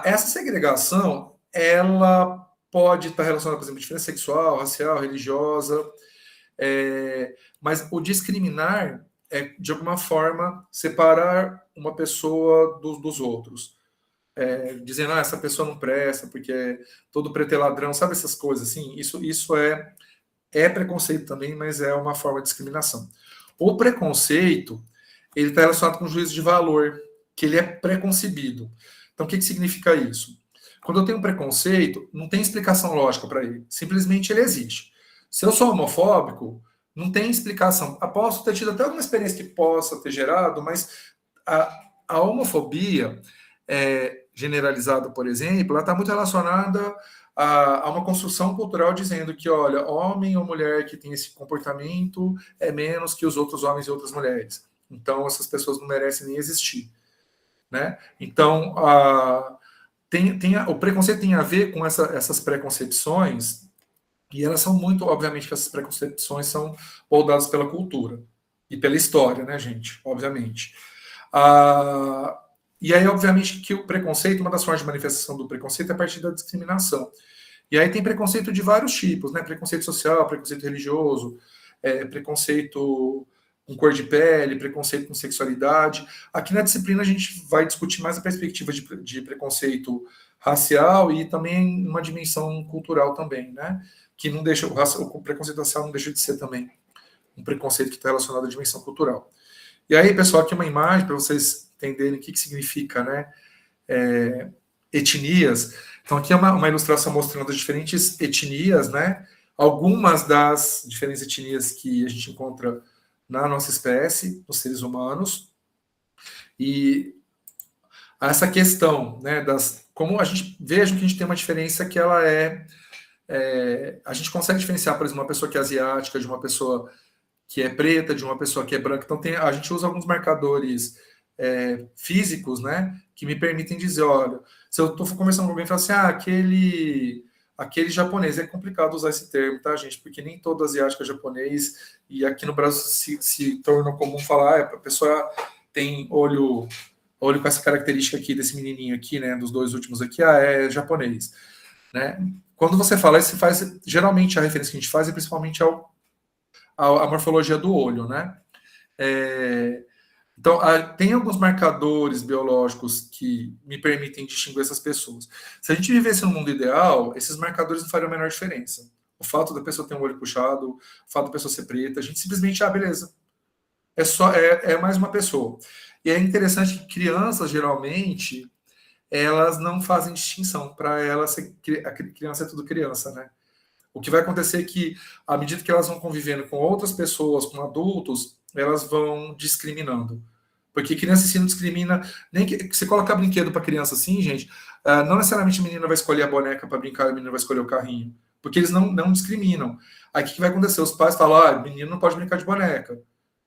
[SPEAKER 1] Essa segregação, ela pode estar relacionada, por exemplo, à diferença sexual, racial, religiosa, mas o discriminar é, de alguma forma, separar uma pessoa dos outros. Dizendo, essa pessoa não presta, porque todo preto é ladrão, sabe essas coisas assim? Isso é preconceito também, mas é uma forma de discriminação. O preconceito, ele está relacionado com o juízo de valor, que ele é preconcebido. Então, o que significa isso? Quando eu tenho um preconceito, não tem explicação lógica para ele. Simplesmente ele existe. Se eu sou homofóbico, não tem explicação. Posso ter tido até alguma experiência que possa ter gerado, mas a homofobia generalizada, por exemplo, ela está muito relacionada a uma construção cultural dizendo que, olha, homem ou mulher que tem esse comportamento é menos que os outros homens e outras mulheres. Então, essas pessoas não merecem nem existir. Né? Então, o preconceito tem a ver com essas preconcepções, e elas são muito, obviamente, que essas preconcepções são moldadas pela cultura e pela história, né, gente? Obviamente. E aí, obviamente, que o preconceito, uma das formas de manifestação do preconceito é a partir da discriminação. E aí tem preconceito de vários tipos, né? Preconceito social, preconceito religioso, preconceito com cor de pele, preconceito com sexualidade. Aqui na disciplina a gente vai discutir mais a perspectiva de preconceito racial e também uma dimensão cultural também, né? Que não deixa o preconceito racial não deixa de ser também um preconceito que está relacionado à dimensão cultural. E aí, pessoal, aqui uma imagem para vocês entenderem o que significa, né? Etnias. Então, aqui é uma ilustração mostrando as diferentes etnias, né? Algumas das diferentes etnias que a gente encontra na nossa espécie, nos seres humanos. E essa questão, né, como a gente veja que a gente tem uma diferença que ela a gente consegue diferenciar, por exemplo, uma pessoa que é asiática de uma pessoa que é preta, de uma pessoa que é branca. Então, a gente usa alguns marcadores físicos, né, que me permitem dizer, olha, se eu estou conversando com alguém e falo assim, aquele japonês, é complicado usar esse termo, tá, gente? Porque nem todo asiático é japonês, e aqui no Brasil se torna comum falar, a pessoa tem olho com essa característica aqui, desse menininho aqui, né, dos dois últimos aqui, é japonês, né? Quando você fala isso, geralmente a referência que a gente faz é principalmente a morfologia do olho, né? Então, tem alguns marcadores biológicos que me permitem distinguir essas pessoas. Se a gente vivesse no mundo ideal, esses marcadores não fariam a menor diferença. O fato da pessoa ter um olho puxado, o fato da pessoa ser preta, a gente simplesmente, beleza. É mais uma pessoa. E é interessante que crianças, geralmente, elas não fazem distinção. Para elas, a criança é tudo criança, né? O que vai acontecer é que, à medida que elas vão convivendo com outras pessoas, com adultos, elas vão discriminando. Porque criança assim não discrimina, nem que você colocar brinquedo para criança assim, gente, não necessariamente a menina vai escolher a boneca para brincar, a menina vai escolher o carrinho. Porque eles não discriminam. Aí o que vai acontecer? Os pais falam, o menino não pode brincar de boneca.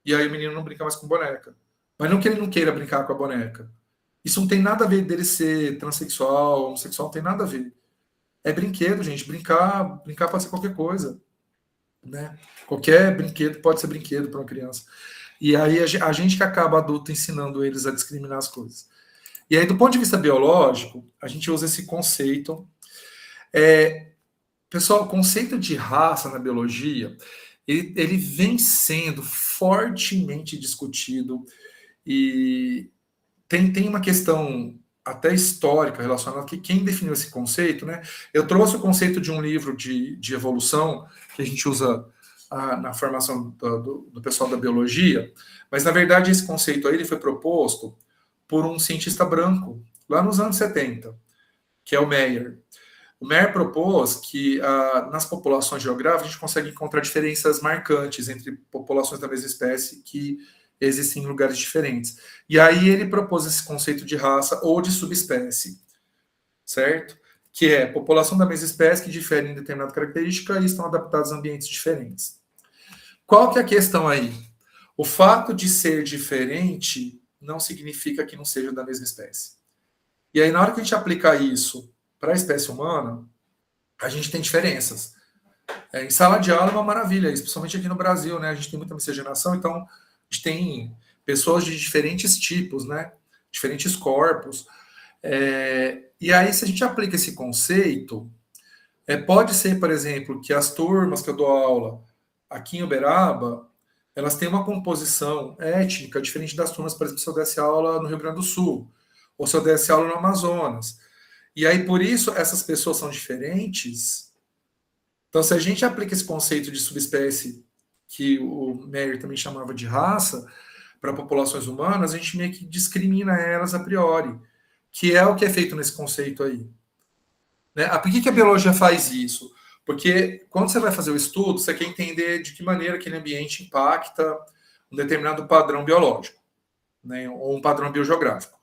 [SPEAKER 1] E aí o menino não brinca mais com boneca. Mas não que ele não queira brincar com a boneca. Isso não tem nada a ver dele ser transexual, homossexual, não tem nada a ver. É brinquedo, gente. Brincar pode ser qualquer coisa. Né? Qualquer brinquedo pode ser brinquedo para uma criança. E aí a gente que acaba adulto ensinando eles a discriminar as coisas. E aí, do ponto de vista biológico, a gente usa esse conceito. Pessoal, o conceito de raça na biologia, ele vem sendo fortemente discutido e tem uma questão até histórica relacionada que quem definiu esse conceito, né? Eu trouxe o conceito de um livro de evolução que a gente usa na formação do pessoal da biologia, mas na verdade esse conceito aí ele foi proposto por um cientista branco lá nos anos 70, que é o Meyer. O Meyer propôs que nas populações geográficas a gente consegue encontrar diferenças marcantes entre populações da mesma espécie que existem em lugares diferentes. E aí ele propôs esse conceito de raça ou de subespécie, certo? Que é população da mesma espécie que diferem em determinada característica e estão adaptadas a ambientes diferentes. Qual que é a questão aí? O fato de ser diferente não significa que não seja da mesma espécie. E aí, na hora que a gente aplicar isso para a espécie humana, a gente tem diferenças. Em sala de aula é uma maravilha, especialmente aqui no Brasil, né? A gente tem muita miscigenação, então a gente tem pessoas de diferentes tipos, né? Diferentes corpos. E aí, se a gente aplica esse conceito, pode ser, por exemplo, que as turmas que eu dou aula aqui em Uberaba, elas têm uma composição étnica diferente das turmas, por exemplo, se eu desse aula no Rio Grande do Sul, ou se eu desse aula no Amazonas. E aí, por isso, essas pessoas são diferentes. Então, se a gente aplica esse conceito de subespécie que o Meyer também chamava de raça, para populações humanas, a gente meio que discrimina elas a priori, que é o que é feito nesse conceito aí. Né? Por que a biologia faz isso? Porque quando você vai fazer o estudo, você quer entender de que maneira aquele ambiente impacta um determinado padrão biológico, né? Ou um padrão biogeográfico.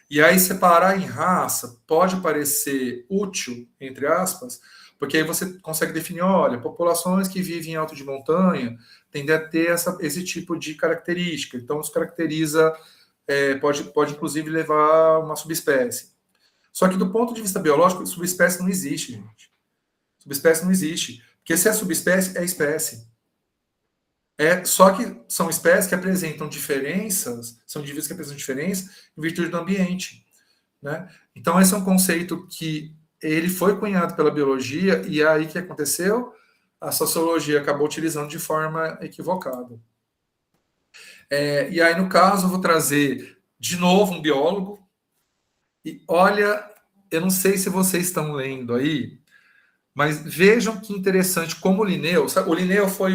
[SPEAKER 1] E aí separar em raça pode parecer útil, entre aspas, porque aí você consegue definir, olha, populações que vivem em alto de montanha tendem a ter esse tipo de característica. Então, isso caracteriza, pode inclusive levar a uma subespécie. Só que do ponto de vista biológico, subespécie não existe, gente. Subespécie não existe. Porque se é subespécie, é espécie. Só que são espécies que apresentam diferenças, são indivíduos que apresentam diferenças em virtude do ambiente. Né? Então, esse é um conceito que ele foi cunhado pela biologia, e aí o que aconteceu? A sociologia acabou utilizando de forma equivocada. E aí, no caso, eu vou trazer de novo um biólogo, e olha, eu não sei se vocês estão lendo aí, mas vejam que interessante como o Linneu, sabe? O Linneu foi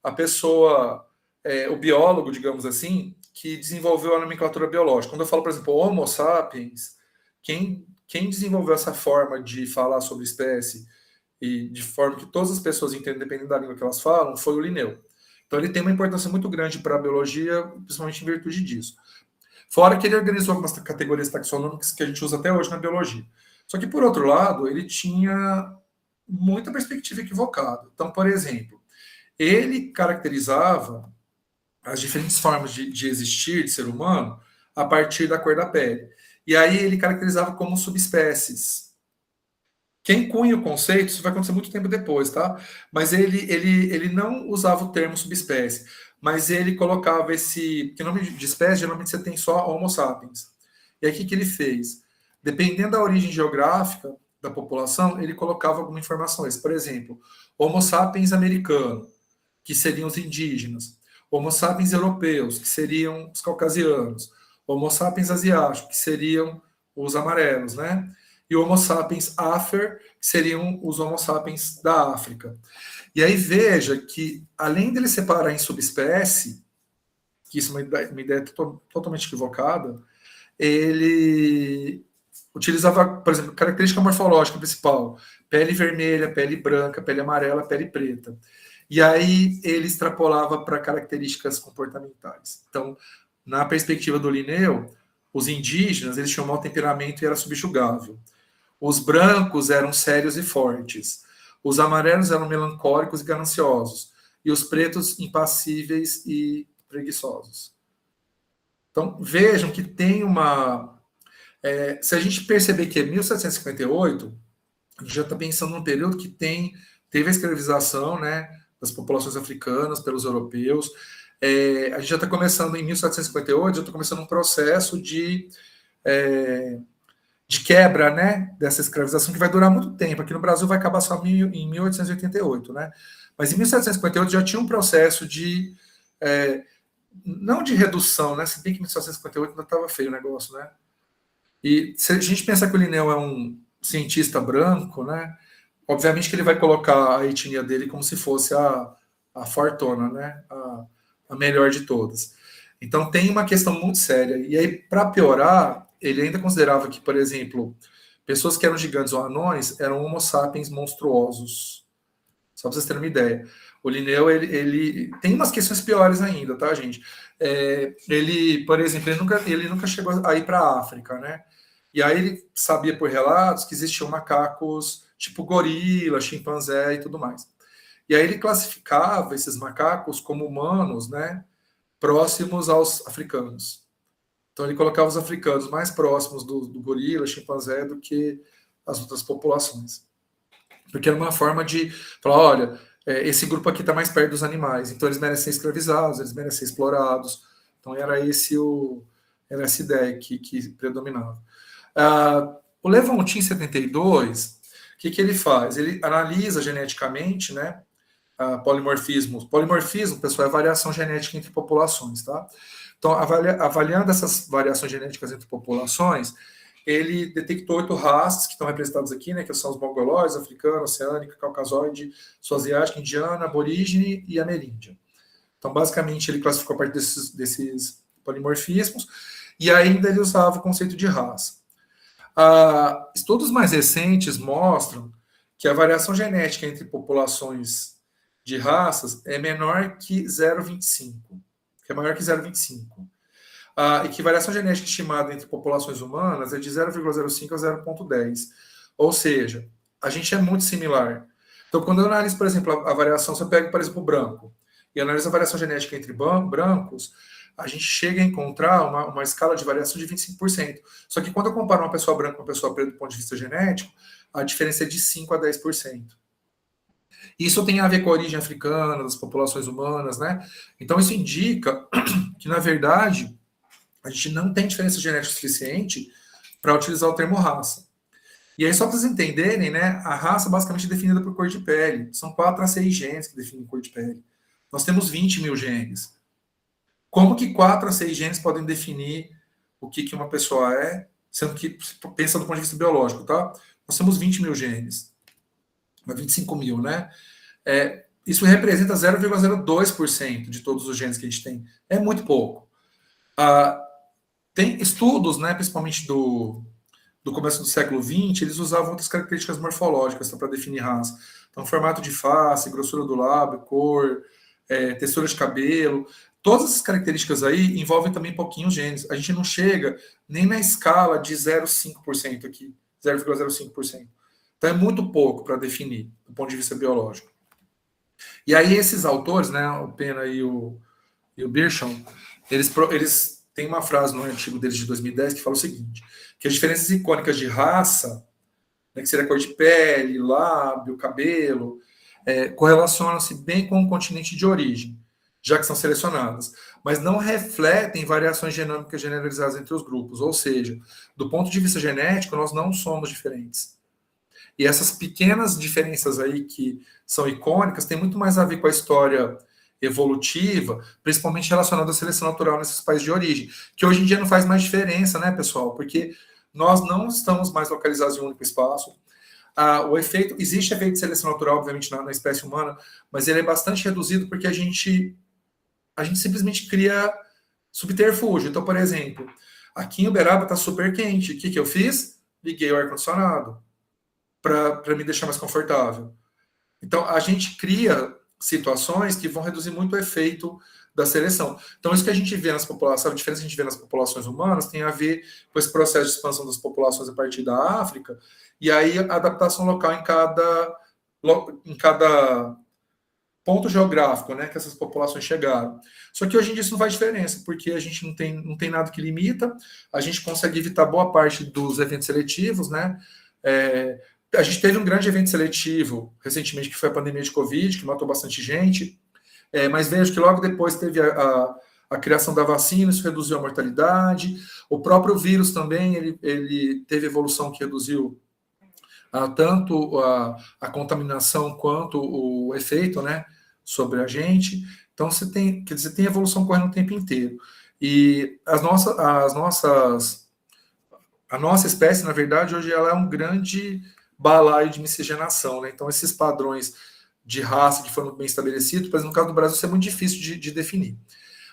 [SPEAKER 1] a pessoa, o biólogo, digamos assim, que desenvolveu a nomenclatura biológica. Quando eu falo, por exemplo, Homo sapiens, quem desenvolveu essa forma de falar sobre espécie e de forma que todas as pessoas entendem, dependendo da língua que elas falam, foi o Linneu. Então ele tem uma importância muito grande para a biologia, principalmente em virtude disso. Fora que ele organizou algumas categorias taxonômicas que a gente usa até hoje na biologia. Só que, por outro lado, ele tinha muita perspectiva equivocada. Então, por exemplo, ele caracterizava as diferentes formas de existir, de ser humano, a partir da cor da pele. E aí ele caracterizava como subespécies. Quem cunha o conceito, isso vai acontecer muito tempo depois, tá? Mas ele não usava o termo subespécie, mas ele colocava que nome de espécie, geralmente você tem só Homo sapiens. E aí o que ele fez? Dependendo da origem geográfica da população, ele colocava algumas informações. Por exemplo, Homo sapiens americano, que seriam os indígenas. Homo sapiens europeus, que seriam os caucasianos. Homo sapiens asiáticos, que seriam os amarelos, né? E Homo sapiens afer, que seriam os Homo sapiens da África. E aí veja que, além dele separar em subespécie, que isso é uma ideia totalmente equivocada, ele utilizava, por exemplo, característica morfológica principal, pele vermelha, pele branca, pele amarela, pele preta. E aí ele extrapolava para características comportamentais. Então, na perspectiva do Linneu, os indígenas, eles tinham mau temperamento e era subjugável. Os brancos eram sérios e fortes. Os amarelos eram melancólicos e gananciosos. E os pretos, impassíveis e preguiçosos. Então, vejam que tem uma... se a gente perceber que é 1758, a gente já está pensando num período que teve a escravização, né, das populações africanas pelos europeus. A gente já está começando, em 1758, já está começando um processo de quebra, né, dessa escravização, que vai durar muito tempo. Aqui no Brasil vai acabar só em 1888, né? Mas em 1758 já tinha um processo de... não de redução, né? Se bem que em 1758 ainda estava feio o negócio, né? E se a gente pensar que o Linneu é um cientista branco, né? Obviamente que ele vai colocar a etnia dele como se fosse a fortuna, né? A melhor de todas. Então tem uma questão muito séria. E aí, para piorar, ele ainda considerava que, por exemplo, pessoas que eram gigantes ou anões eram homo sapiens monstruosos. Só para vocês terem uma ideia. O Linneu, ele tem umas questões piores ainda, tá, gente? Ele, por exemplo, ele nunca chegou a ir para a África, né? E aí ele sabia por relatos que existiam macacos tipo gorila, chimpanzé e tudo mais. E aí ele classificava esses macacos como humanos, né? Próximos aos africanos. Então ele colocava os africanos mais próximos do gorila, chimpanzé, do que as outras populações. Porque era uma forma de falar, olha, esse grupo aqui está mais perto dos animais, então eles merecem ser escravizados, eles merecem ser explorados. Então era essa ideia que predominava. O Levontin, em 72, o que ele faz? Ele analisa geneticamente, né, polimorfismo. Polimorfismo, pessoal, é variação genética entre populações, tá? Então, avaliando essas variações genéticas entre populações, ele detectou 8 raças que estão representadas aqui, né, que são os mongolóides, africana, oceânica, caucasoide, sul-asiática, indiana, aborígene e ameríndia. Então, basicamente, ele classificou a partir desses polimorfismos, e ainda ele usava o conceito de raça. Estudos mais recentes mostram que a variação genética entre populações de raças é menor que 0,25, que é maior que 0,25. E que variação genética estimada entre populações humanas é de 0,05 a 0,10. Ou seja, a gente é muito similar. Então, quando eu analiso, por exemplo, a variação, se eu pego, por exemplo, o branco, e analiso a variação genética entre brancos, a gente chega a encontrar uma escala de variação de 25%. Só que quando eu comparo uma pessoa branca com uma pessoa preta do ponto de vista genético, a diferença é de 5% a 10%. Isso tem a ver com a origem africana, das populações humanas, né? Então, isso indica que, na verdade, a gente não tem diferença genética suficiente para utilizar o termo raça. E aí, só para vocês entenderem, né, a raça basicamente é definida por cor de pele. São 4 a 6 genes que definem cor de pele. Nós temos 20 mil genes. Como que 4 a 6 genes podem definir o que uma pessoa é, sendo que, pensa do ponto de vista biológico, tá? Nós temos 20 mil genes. 25 mil, né? Isso representa 0,02% de todos os genes que a gente tem. É muito pouco. Tem estudos, né, principalmente do começo do século XX, eles usavam outras características morfológicas para definir raça. Então, formato de face, grossura do lábio, cor, textura de cabelo. Todas essas características aí envolvem também pouquinhos genes. A gente não chega nem na escala de 0,5% aqui, 0,05%. Então, é muito pouco para definir, do ponto de vista biológico. E aí, esses autores, né, o Pena e o Bircham, eles têm uma frase no artigo deles de 2010 que fala o seguinte, que as diferenças icônicas de raça, né, que seria a cor de pele, lábio, cabelo, correlacionam-se bem com o continente de origem, já que são selecionadas, mas não refletem variações genômicas generalizadas entre os grupos, ou seja, do ponto de vista genético, nós não somos diferentes. E essas pequenas diferenças aí que são icônicas têm muito mais a ver com a história evolutiva, principalmente relacionada à seleção natural nesses países de origem, que hoje em dia não faz mais diferença, né, pessoal? Porque nós não estamos mais localizados em um único espaço. Existe efeito de seleção natural, obviamente, na espécie humana, mas ele é bastante reduzido porque a gente simplesmente cria subterfúgio. Então, por exemplo, aqui em Uberaba está super quente. O que eu fiz? Liguei o ar-condicionado para me deixar mais confortável. Então, a gente cria situações que vão reduzir muito o efeito da seleção. Então, isso que a gente vê nas populações, a diferença que a gente vê nas populações humanas tem a ver com esse processo de expansão das populações a partir da África, e aí a adaptação local em cada ponto geográfico, né, que essas populações chegaram. Só que hoje em dia isso não faz diferença, porque a gente não tem nada que limita, a gente consegue evitar boa parte dos eventos seletivos, né? A gente teve um grande evento seletivo recentemente, que foi a pandemia de Covid, que matou bastante gente, mas vejo que logo depois teve a criação da vacina, isso reduziu a mortalidade. O próprio vírus também, ele teve evolução que reduziu tanto a contaminação quanto o efeito, né, sobre a gente. Então, tem evolução correndo o tempo inteiro. E a nossa espécie, na verdade, hoje ela é um grande balaio de miscigenação, né? Então, esses padrões de raça que foram bem estabelecidos, por exemplo, no caso do Brasil, isso é muito difícil de definir.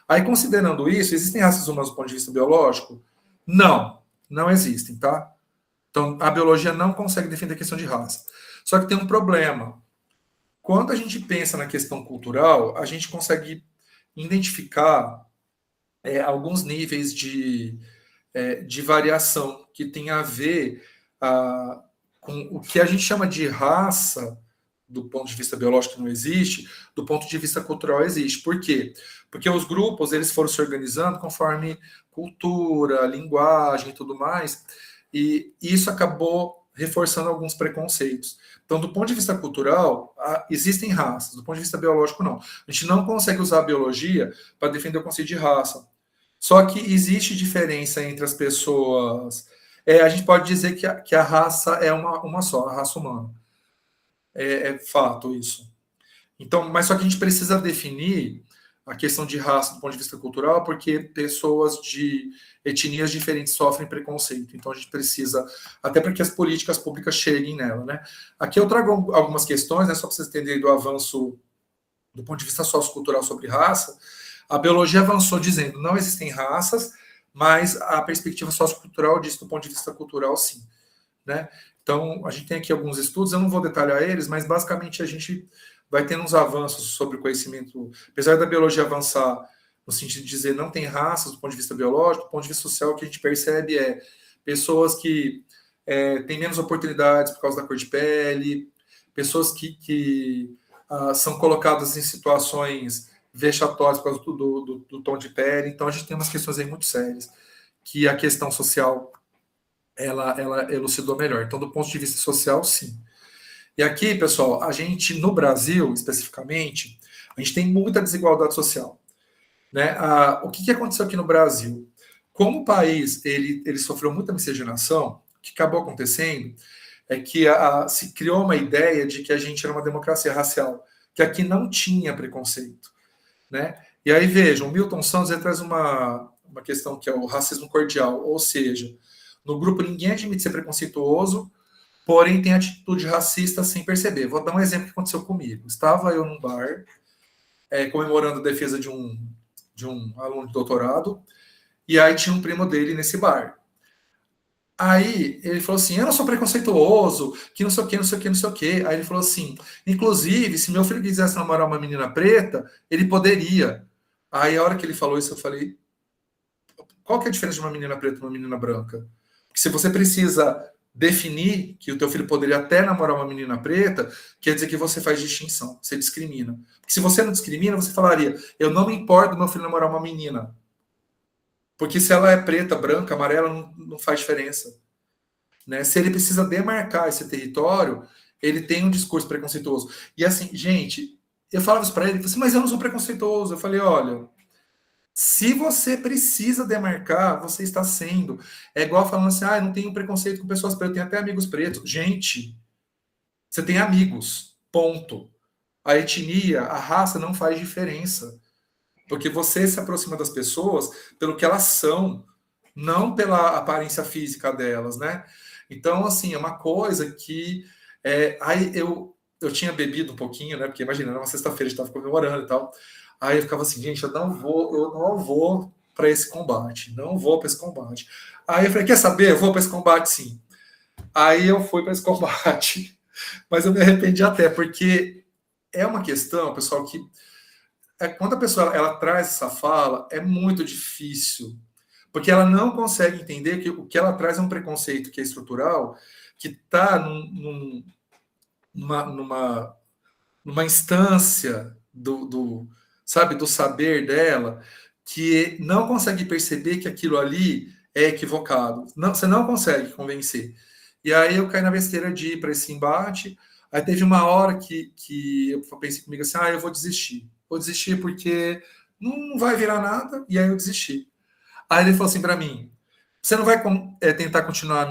[SPEAKER 1] Aí, considerando isso, existem raças humanas do ponto de vista biológico? Não existem, tá? Então, a biologia não consegue definir a questão de raça. Só que tem um problema. Quando a gente pensa na questão cultural, a gente consegue identificar alguns níveis de variação que tem a ver com o que a gente chama de raça, do ponto de vista biológico não existe, do ponto de vista cultural existe. Por quê? Porque os grupos eles foram se organizando conforme cultura, linguagem e tudo mais, e isso acabou reforçando alguns preconceitos. Então, do ponto de vista cultural, existem raças, do ponto de vista biológico, não. A gente não consegue usar a biologia para defender o conceito de raça. Só que existe diferença entre as pessoas. A gente pode dizer que a raça é uma só, a raça humana. É fato isso. Então, mas só que a gente precisa definir a questão de raça do ponto de vista cultural, porque pessoas de etnias diferentes sofrem preconceito. Então, a gente precisa, até para que as políticas públicas cheguem nela, né? Aqui eu trago algumas questões, né, só para vocês entenderem do avanço do ponto de vista sociocultural sobre raça. A biologia avançou dizendo não existem raças, mas a perspectiva sociocultural diz do ponto de vista cultural, sim, né? Então, a gente tem aqui alguns estudos, eu não vou detalhar eles, mas basicamente a gente vai tendo uns avanços sobre o conhecimento, apesar da biologia avançar no sentido de dizer não tem raças do ponto de vista biológico, do ponto de vista social, o que a gente percebe é pessoas que têm menos oportunidades por causa da cor de pele, pessoas que são colocadas em situações vexatórias por causa do tom de pele. Então, a gente tem umas questões aí muito sérias, que a questão social, ela elucidou melhor. Então, do ponto de vista social, sim. E aqui, pessoal, a gente, no Brasil, especificamente, a gente tem muita desigualdade social, né? O que aconteceu aqui no Brasil? Como o país ele sofreu muita miscigenação, o que acabou acontecendo é que se criou uma ideia de que a gente era uma democracia racial, que aqui não tinha preconceito, né? E aí, vejam, o Milton Santos ele traz uma questão que é o racismo cordial, ou seja, no grupo ninguém admite ser preconceituoso, porém tem atitude racista sem perceber. Vou dar um exemplo que aconteceu comigo. Estava eu num bar, comemorando a defesa de um aluno de doutorado, e aí tinha um primo dele nesse bar. Aí ele falou assim, eu não sou preconceituoso, que não sei o que, não sei o que, não sei o que. Aí ele falou assim, inclusive, se meu filho quisesse namorar uma menina preta, ele poderia. Aí a hora que ele falou isso, eu falei, qual que é a diferença de uma menina preta e uma menina branca? Porque se você precisa definir que o teu filho poderia até namorar uma menina preta, quer dizer que você faz distinção, você discrimina. Porque se você não discrimina, você falaria, eu não me importo do meu filho namorar uma menina. Porque se ela é preta, branca, amarela, não faz diferença. Né? Se ele precisa demarcar esse território, ele tem um discurso preconceituoso. E assim, gente, eu falava isso para ele, assim, mas eu não sou preconceituoso. Eu falei, olha, se você precisa demarcar, você está sendo. É igual falando assim, eu não tenho preconceito com pessoas pretas, eu tenho até amigos pretos. Gente, você tem amigos, ponto. A etnia, a raça não faz diferença. Porque você se aproxima das pessoas pelo que elas são, não pela aparência física delas, né? Então, assim, é uma coisa que... aí eu tinha bebido um pouquinho, né? Porque, imagina, era uma sexta-feira, a gente estava comemorando e tal. Aí eu ficava assim, gente, eu não vou para esse combate. Não vou para esse combate. Aí eu falei, quer saber? Eu vou para esse combate, sim. Aí eu fui para esse combate. Mas eu me arrependi até, porque é uma questão, pessoal, que... quando a pessoa ela traz essa fala, é muito difícil, porque ela não consegue entender que o que ela traz é um preconceito que é estrutural, que está numa instância do saber dela, que não consegue perceber que aquilo ali é equivocado. Você não consegue convencer. E aí eu caí na besteira de ir para esse embate. Aí teve uma hora que eu pensei comigo assim, eu vou desistir. Vou desistir porque não vai virar nada, e aí eu desisti. Aí ele falou assim para mim, você não vai tentar continuar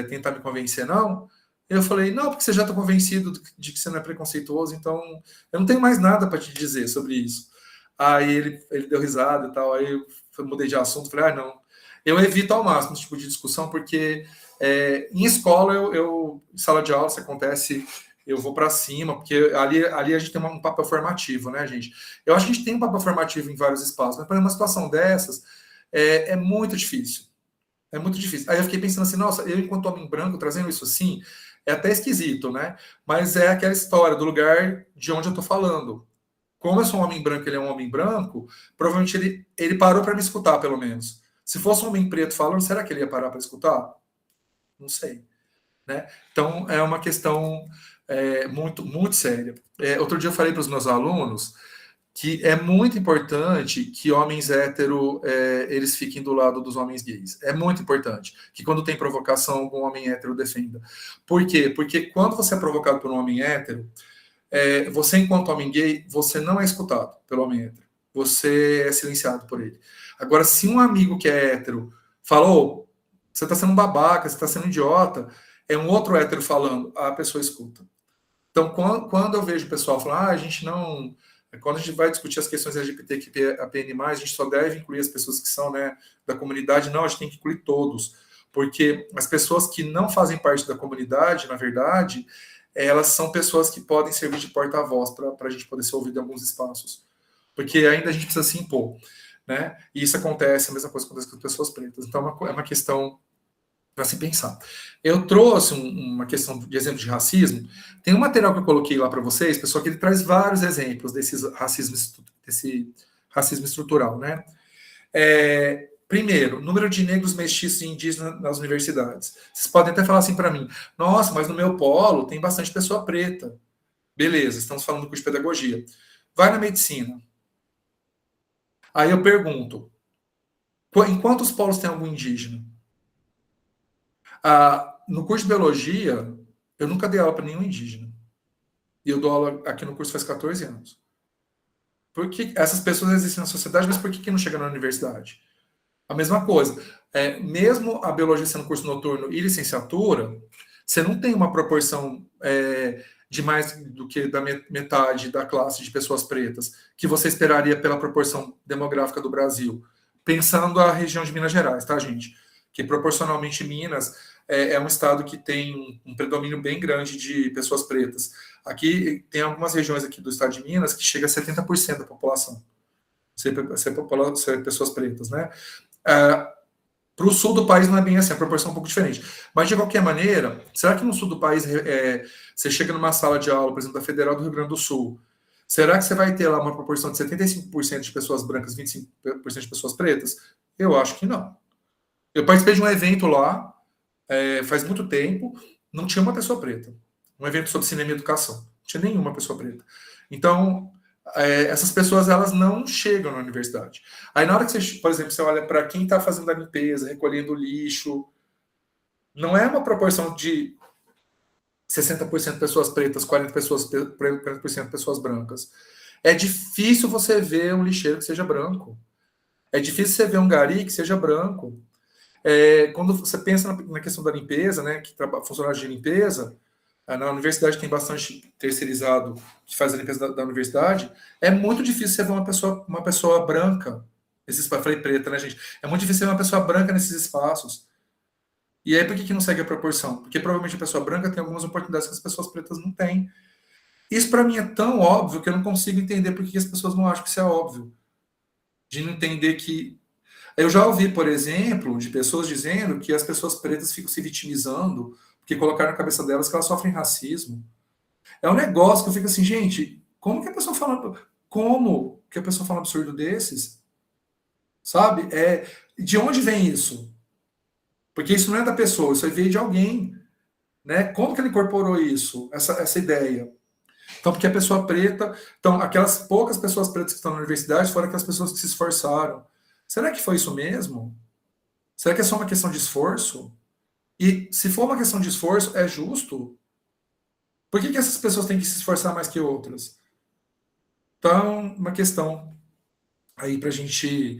[SPEAKER 1] tentar me convencer, não? Eu falei, não, porque você já está convencido de que você não é preconceituoso, então eu não tenho mais nada para te dizer sobre isso. Aí ele deu risada e tal, aí eu mudei de assunto, falei, não. Eu evito ao máximo esse tipo de discussão, porque em escola, em sala de aula, isso acontece... eu vou para cima, porque ali a gente tem um papel formativo, né, gente? Eu acho que a gente tem um papel formativo em vários espaços, mas para uma situação dessas, é muito difícil. É muito difícil. Aí eu fiquei pensando assim, nossa, eu enquanto homem branco, trazendo isso assim, é até esquisito, né? Mas é aquela história do lugar de onde eu estou falando. Como eu sou um homem branco, ele é um homem branco, provavelmente ele parou para me escutar, pelo menos. Se fosse um homem preto falando, será que ele ia parar para escutar? Não sei. Né? Então, é uma questão... muito, muito séria. Outro dia eu falei para os meus alunos que é muito importante que homens héteros eles fiquem do lado dos homens gays. É muito importante que quando tem provocação, algum homem hétero defenda. Por quê? Porque quando você é provocado por um homem hétero, você, enquanto homem gay, você não é escutado pelo homem hétero. Você é silenciado por ele. Agora, se um amigo que é hétero falou, você está sendo um babaca, você está sendo idiota, é um outro hétero falando, a pessoa escuta. Então, quando eu vejo o pessoal falando, a gente não Quando a gente vai discutir as questões LGBTQIAPN+, a gente só deve incluir as pessoas que são, né, da comunidade. Não, a gente tem que incluir todos, porque as pessoas que não fazem parte da comunidade, na verdade, elas são pessoas que podem servir de porta-voz para a gente poder ser ouvido em alguns espaços, porque ainda a gente precisa se impor, né? E isso acontece, a mesma coisa acontece com as pessoas pretas. Então é uma questão para se pensar. Eu trouxe uma questão de exemplo de racismo. Tem um material que eu coloquei lá para vocês, pessoal, que ele traz vários exemplos desse racismo estrutural, né? Primeiro, número de negros, mestiços e indígenas nas universidades. Vocês podem até falar assim para mim, nossa, mas no meu polo tem bastante pessoa preta. Beleza, estamos falando do curso de pedagogia. Vai na medicina. Aí eu pergunto, em quantos polos tem algum indígena? No curso de biologia, eu nunca dei aula para nenhum indígena. E eu dou aula aqui no curso faz 14 anos. Por que essas pessoas existem na sociedade, mas por que não chegam na universidade? A mesma coisa. Mesmo a biologia sendo curso noturno e licenciatura, você não tem uma proporção de mais do que da metade da classe de pessoas pretas, que você esperaria pela proporção demográfica do Brasil. Pensando a região de Minas Gerais, tá, gente? Que proporcionalmente Minas é um estado que tem um predomínio bem grande de pessoas pretas. Aqui tem algumas regiões aqui do estado de Minas que chega a 70% da população ser pessoas pretas, né? Para o sul do país não é bem assim, a proporção é um pouco diferente. Mas, de qualquer maneira, será que no sul do país você chega numa sala de aula, por exemplo, da Federal do Rio Grande do Sul, será que você vai ter lá uma proporção de 75% de pessoas brancas e 25% de pessoas pretas? Eu acho que não. Eu participei de um evento lá, faz muito tempo, não tinha uma pessoa preta. Um evento sobre cinema e educação. Não tinha nenhuma pessoa preta. Então, essas pessoas, elas não chegam na universidade. Aí, na hora que você, por exemplo, você olha para quem está fazendo a limpeza, recolhendo lixo, não é uma proporção de 60% pessoas pretas, 40% pessoas brancas. É difícil você ver um lixeiro que seja branco. É difícil você ver um gari que seja branco. Quando você pensa na questão da limpeza, né, que funcionários de limpeza, na universidade tem bastante terceirizado que faz a limpeza da universidade, é muito difícil você ver uma pessoa branca, falei preta, né, gente? É muito difícil ver uma pessoa branca nesses espaços. E aí, por que não segue a proporção? Porque provavelmente a pessoa branca tem algumas oportunidades que as pessoas pretas não têm. Isso, para mim, é tão óbvio que eu não consigo entender por que as pessoas não acham que isso é óbvio. De não entender que... Eu já ouvi, por exemplo, de pessoas dizendo que as pessoas pretas ficam se vitimizando porque colocaram na cabeça delas que elas sofrem racismo. É um negócio que eu fico assim, gente, como que a pessoa fala um absurdo desses? Sabe? De onde vem isso? Porque isso não é da pessoa, isso veio de alguém. Né? Como que ele incorporou isso, essa ideia? Então, porque a pessoa preta... Então, aquelas poucas pessoas pretas que estão na universidade foram aquelas pessoas que se esforçaram. Será que foi isso mesmo? Será que é só uma questão de esforço? E se for uma questão de esforço, é justo? Por que essas pessoas têm que se esforçar mais que outras? Então, uma questão aí para a gente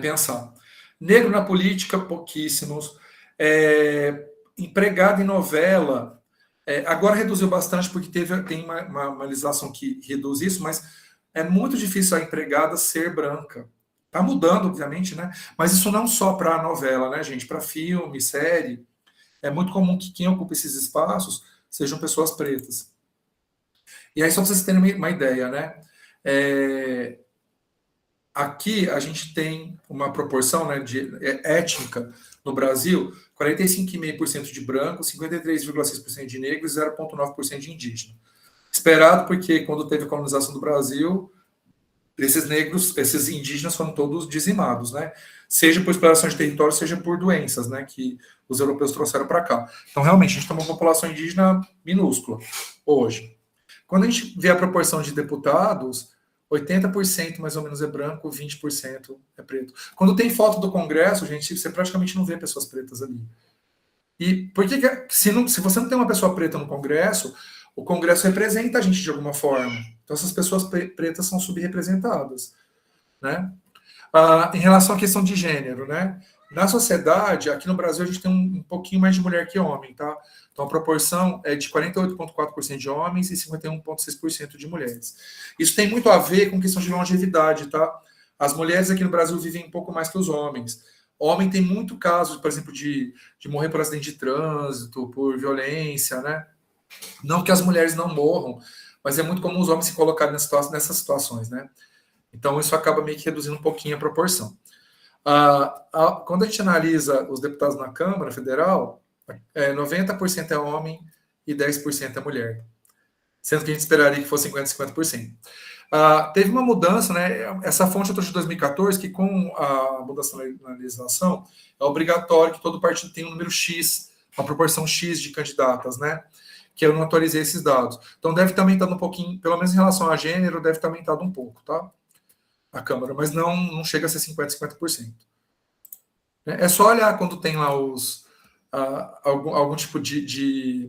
[SPEAKER 1] pensar. Negro na política, pouquíssimos. Empregado em novela, agora reduziu bastante porque tem uma legislação que reduz isso, mas é muito difícil a empregada ser branca. Está mudando, obviamente, né? Mas isso não só para novela, né, gente? Para filme, série. É muito comum que quem ocupa esses espaços sejam pessoas pretas. E aí, só para vocês terem uma ideia, né? Aqui a gente tem uma proporção, né, étnica no Brasil, 45,5% de brancos, 53,6% de negros e 0,9% de indígenas. Esperado porque quando teve a colonização do Brasil, esses indígenas foram todos dizimados, né? Seja por exploração de território, seja por doenças, né, que os europeus trouxeram para cá. Então, realmente, a gente tem uma população indígena minúscula hoje. Quando a gente vê a proporção de deputados, 80% mais ou menos é branco, 20% é preto. Quando tem foto do Congresso, gente, você praticamente não vê pessoas pretas ali. E por que se você não tem uma pessoa preta no Congresso, o Congresso representa a gente de alguma forma. Então, essas pessoas pretas são subrepresentadas, né? Em relação à questão de gênero, né? Na sociedade, aqui no Brasil, a gente tem um pouquinho mais de mulher que homem, tá? Então, a proporção é de 48,4% de homens e 51,6% de mulheres. Isso tem muito a ver com questão de longevidade, tá? As mulheres aqui no Brasil vivem um pouco mais que os homens. Homem tem muito caso, por exemplo, de morrer por acidente de trânsito, por violência, né? Não que as mulheres não morram, mas é muito comum os homens se colocarem nessas situações, né? Então, isso acaba meio que reduzindo um pouquinho a proporção. Quando a gente analisa os deputados na Câmara Federal, 90% é homem e 10% é mulher. Sendo que a gente esperaria que fosse 50%. Teve uma mudança, né? Essa fonte eu trouxe de 2014, que com a mudança na legislação, é obrigatório que todo partido tenha um número X, uma proporção X de candidatas, né? Que eu não atualizei esses dados. Então deve ter aumentado um pouquinho, pelo menos em relação a gênero, deve ter aumentado um pouco, tá? A Câmara, mas não chega a ser 50%. É só olhar quando tem lá algum tipo de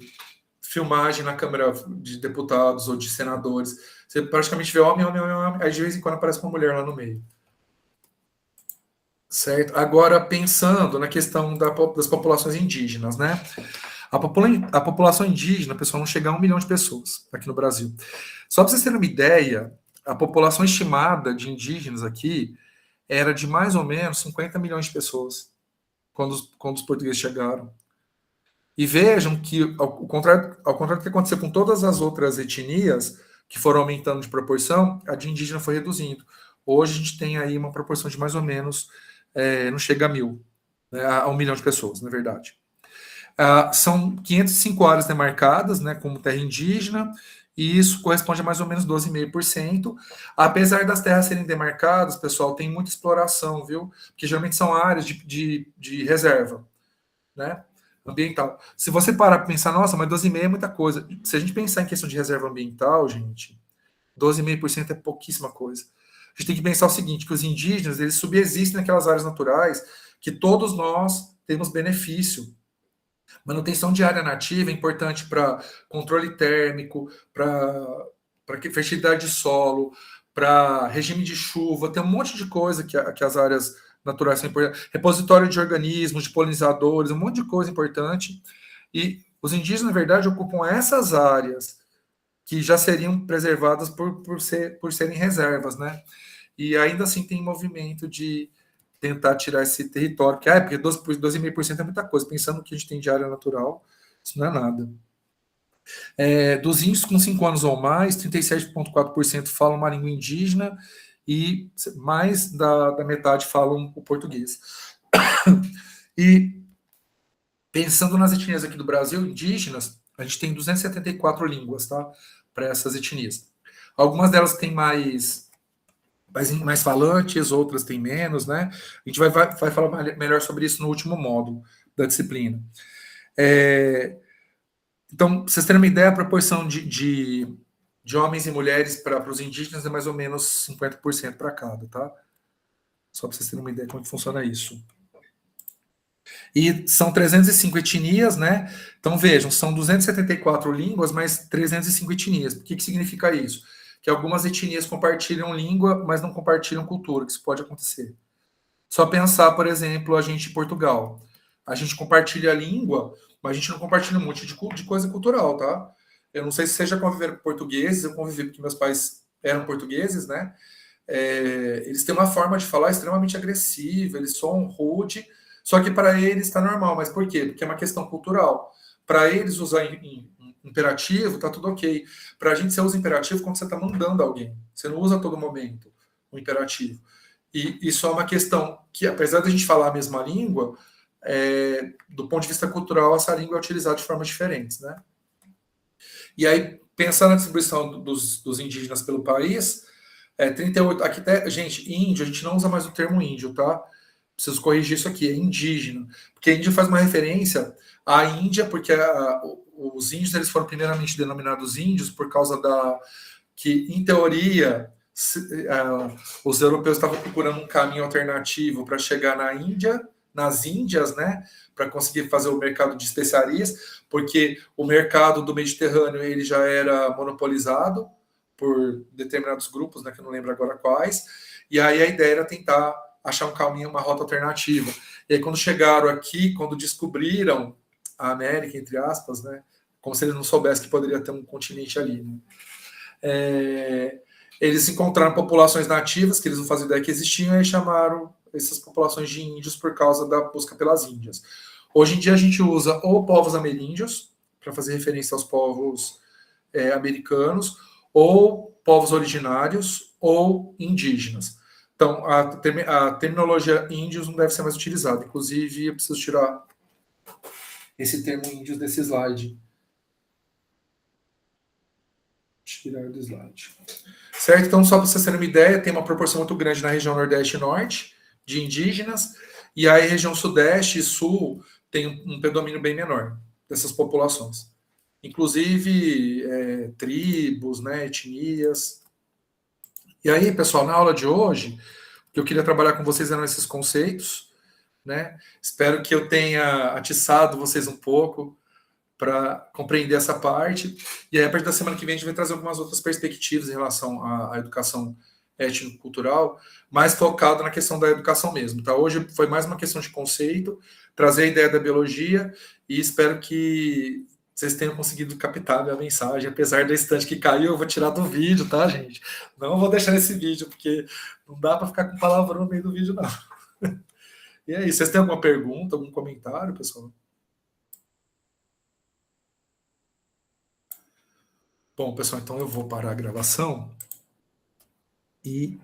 [SPEAKER 1] filmagem na Câmara de Deputados ou de senadores. Você praticamente vê homem, aí de vez em quando aparece uma mulher lá no meio. Certo? Agora, pensando na questão das populações indígenas, né? A população indígena, pessoal, não chega a 1 milhão de pessoas aqui no Brasil. Só para vocês terem uma ideia, a população estimada de indígenas aqui era de mais ou menos 50 milhões de pessoas quando os portugueses chegaram. E vejam que, ao contrário do que aconteceu com todas as outras etnias, que foram aumentando de proporção, a de indígena foi reduzindo. Hoje a gente tem aí uma proporção de mais ou menos, não chega a 1.000, né, a 1 milhão de pessoas, na verdade. São 505 áreas demarcadas, né, como terra indígena, e isso corresponde a mais ou menos 12,5%. Apesar das terras serem demarcadas, pessoal, tem muita exploração, viu? Porque geralmente são áreas de reserva, né? Ambiental. Se você parar para pensar, nossa, mas 12,5% é muita coisa. Se a gente pensar em questão de reserva ambiental, gente, 12,5% é pouquíssima coisa. A gente tem que pensar o seguinte, que os indígenas, eles subsistem naquelas áreas naturais que todos nós temos benefício. Manutenção de área nativa é importante para controle térmico, para fertilidade de solo, para regime de chuva, tem um monte de coisa que as áreas naturais são importantes. Repositório de organismos, de polinizadores, um monte de coisa importante. E os indígenas, na verdade, ocupam essas áreas que já seriam preservadas por serem reservas, né? E ainda assim tem movimento de tentar tirar esse território, porque 12,5% é muita coisa, pensando que a gente tem de área natural, isso não é nada. Dos índios com 5 anos ou mais, 37,4% falam uma língua indígena e mais da metade falam o português. E pensando nas etnias aqui do Brasil, indígenas, a gente tem 274 línguas, tá? Para essas etnias. Algumas delas têm mais falantes, outras têm menos, né? A gente vai falar melhor sobre isso no último módulo da disciplina. Então, pra vocês terem uma ideia, a proporção de homens e mulheres para os indígenas é mais ou menos 50% para cada, tá? Só para vocês terem uma ideia de como que funciona isso. E são 305 etnias, né? Então, vejam, são 274 línguas, mais 305 etnias. O que significa isso? Que algumas etnias compartilham língua, mas não compartilham cultura, que isso pode acontecer. Só pensar, por exemplo, a gente em Portugal. A gente compartilha a língua, mas a gente não compartilha um monte de coisa cultural, tá? Eu não sei se vocês já conviveram com portugueses, eu convivi porque meus pais eram portugueses, né? Eles têm uma forma de falar extremamente agressiva, eles são rude, só que para eles está normal. Mas por quê? Porque é uma questão cultural. Para eles usar imperativo, tá tudo ok. Para a gente, você usa imperativo quando você está mandando alguém. Você não usa a todo momento o imperativo. E isso é uma questão que, apesar de a gente falar a mesma língua, do ponto de vista cultural, essa língua é utilizada de formas diferentes, né? E aí, pensando na distribuição dos indígenas pelo país, 38... Aqui, gente, índio, a gente não usa mais o termo índio, tá? Preciso corrigir isso aqui, é indígena. Porque índio faz uma referência à Índia, porque os índios eles foram primeiramente denominados índios por causa que, em teoria, os europeus estavam procurando um caminho alternativo para chegar nas Índias, né, para conseguir fazer o mercado de especiarias, porque o mercado do Mediterrâneo ele já era monopolizado por determinados grupos, né, que eu não lembro agora quais, e aí a ideia era tentar achar um caminho, uma rota alternativa. E aí quando chegaram aqui, quando descobriram a América, entre aspas, né? Como se eles não soubessem que poderia ter um continente ali, né? Eles encontraram populações nativas, que eles não faziam ideia que existiam, e chamaram essas populações de índios por causa da busca pelas Índias. Hoje em dia a gente usa ou povos ameríndios, para fazer referência aos povos americanos, ou povos originários, ou indígenas. Então, a terminologia índios não deve ser mais utilizada. Inclusive, eu preciso tirar esse termo índios desse slide. Tirar do slide. Certo? Então, só para vocês terem uma ideia, tem uma proporção muito grande na região Nordeste e Norte de indígenas, e aí região Sudeste e Sul tem um predomínio bem menor dessas populações. Inclusive, tribos, né, etnias. E aí, pessoal, na aula de hoje, o que eu queria trabalhar com vocês eram esses conceitos, né? Espero que eu tenha atiçado vocês um pouco para compreender essa parte. E aí, a partir da semana que vem, a gente vai trazer algumas outras perspectivas em relação à educação étnico-cultural, mais focado na questão da educação mesmo. Tá? Hoje foi mais uma questão de conceito, trazer a ideia da biologia, e espero que vocês tenham conseguido captar a minha mensagem. Apesar da estante que caiu, eu vou tirar do vídeo, tá, gente? Não vou deixar esse vídeo, porque não dá para ficar com palavrão no meio do vídeo, não. E é isso. Vocês têm alguma pergunta, algum comentário, pessoal? Bom, pessoal, então eu vou parar a gravação e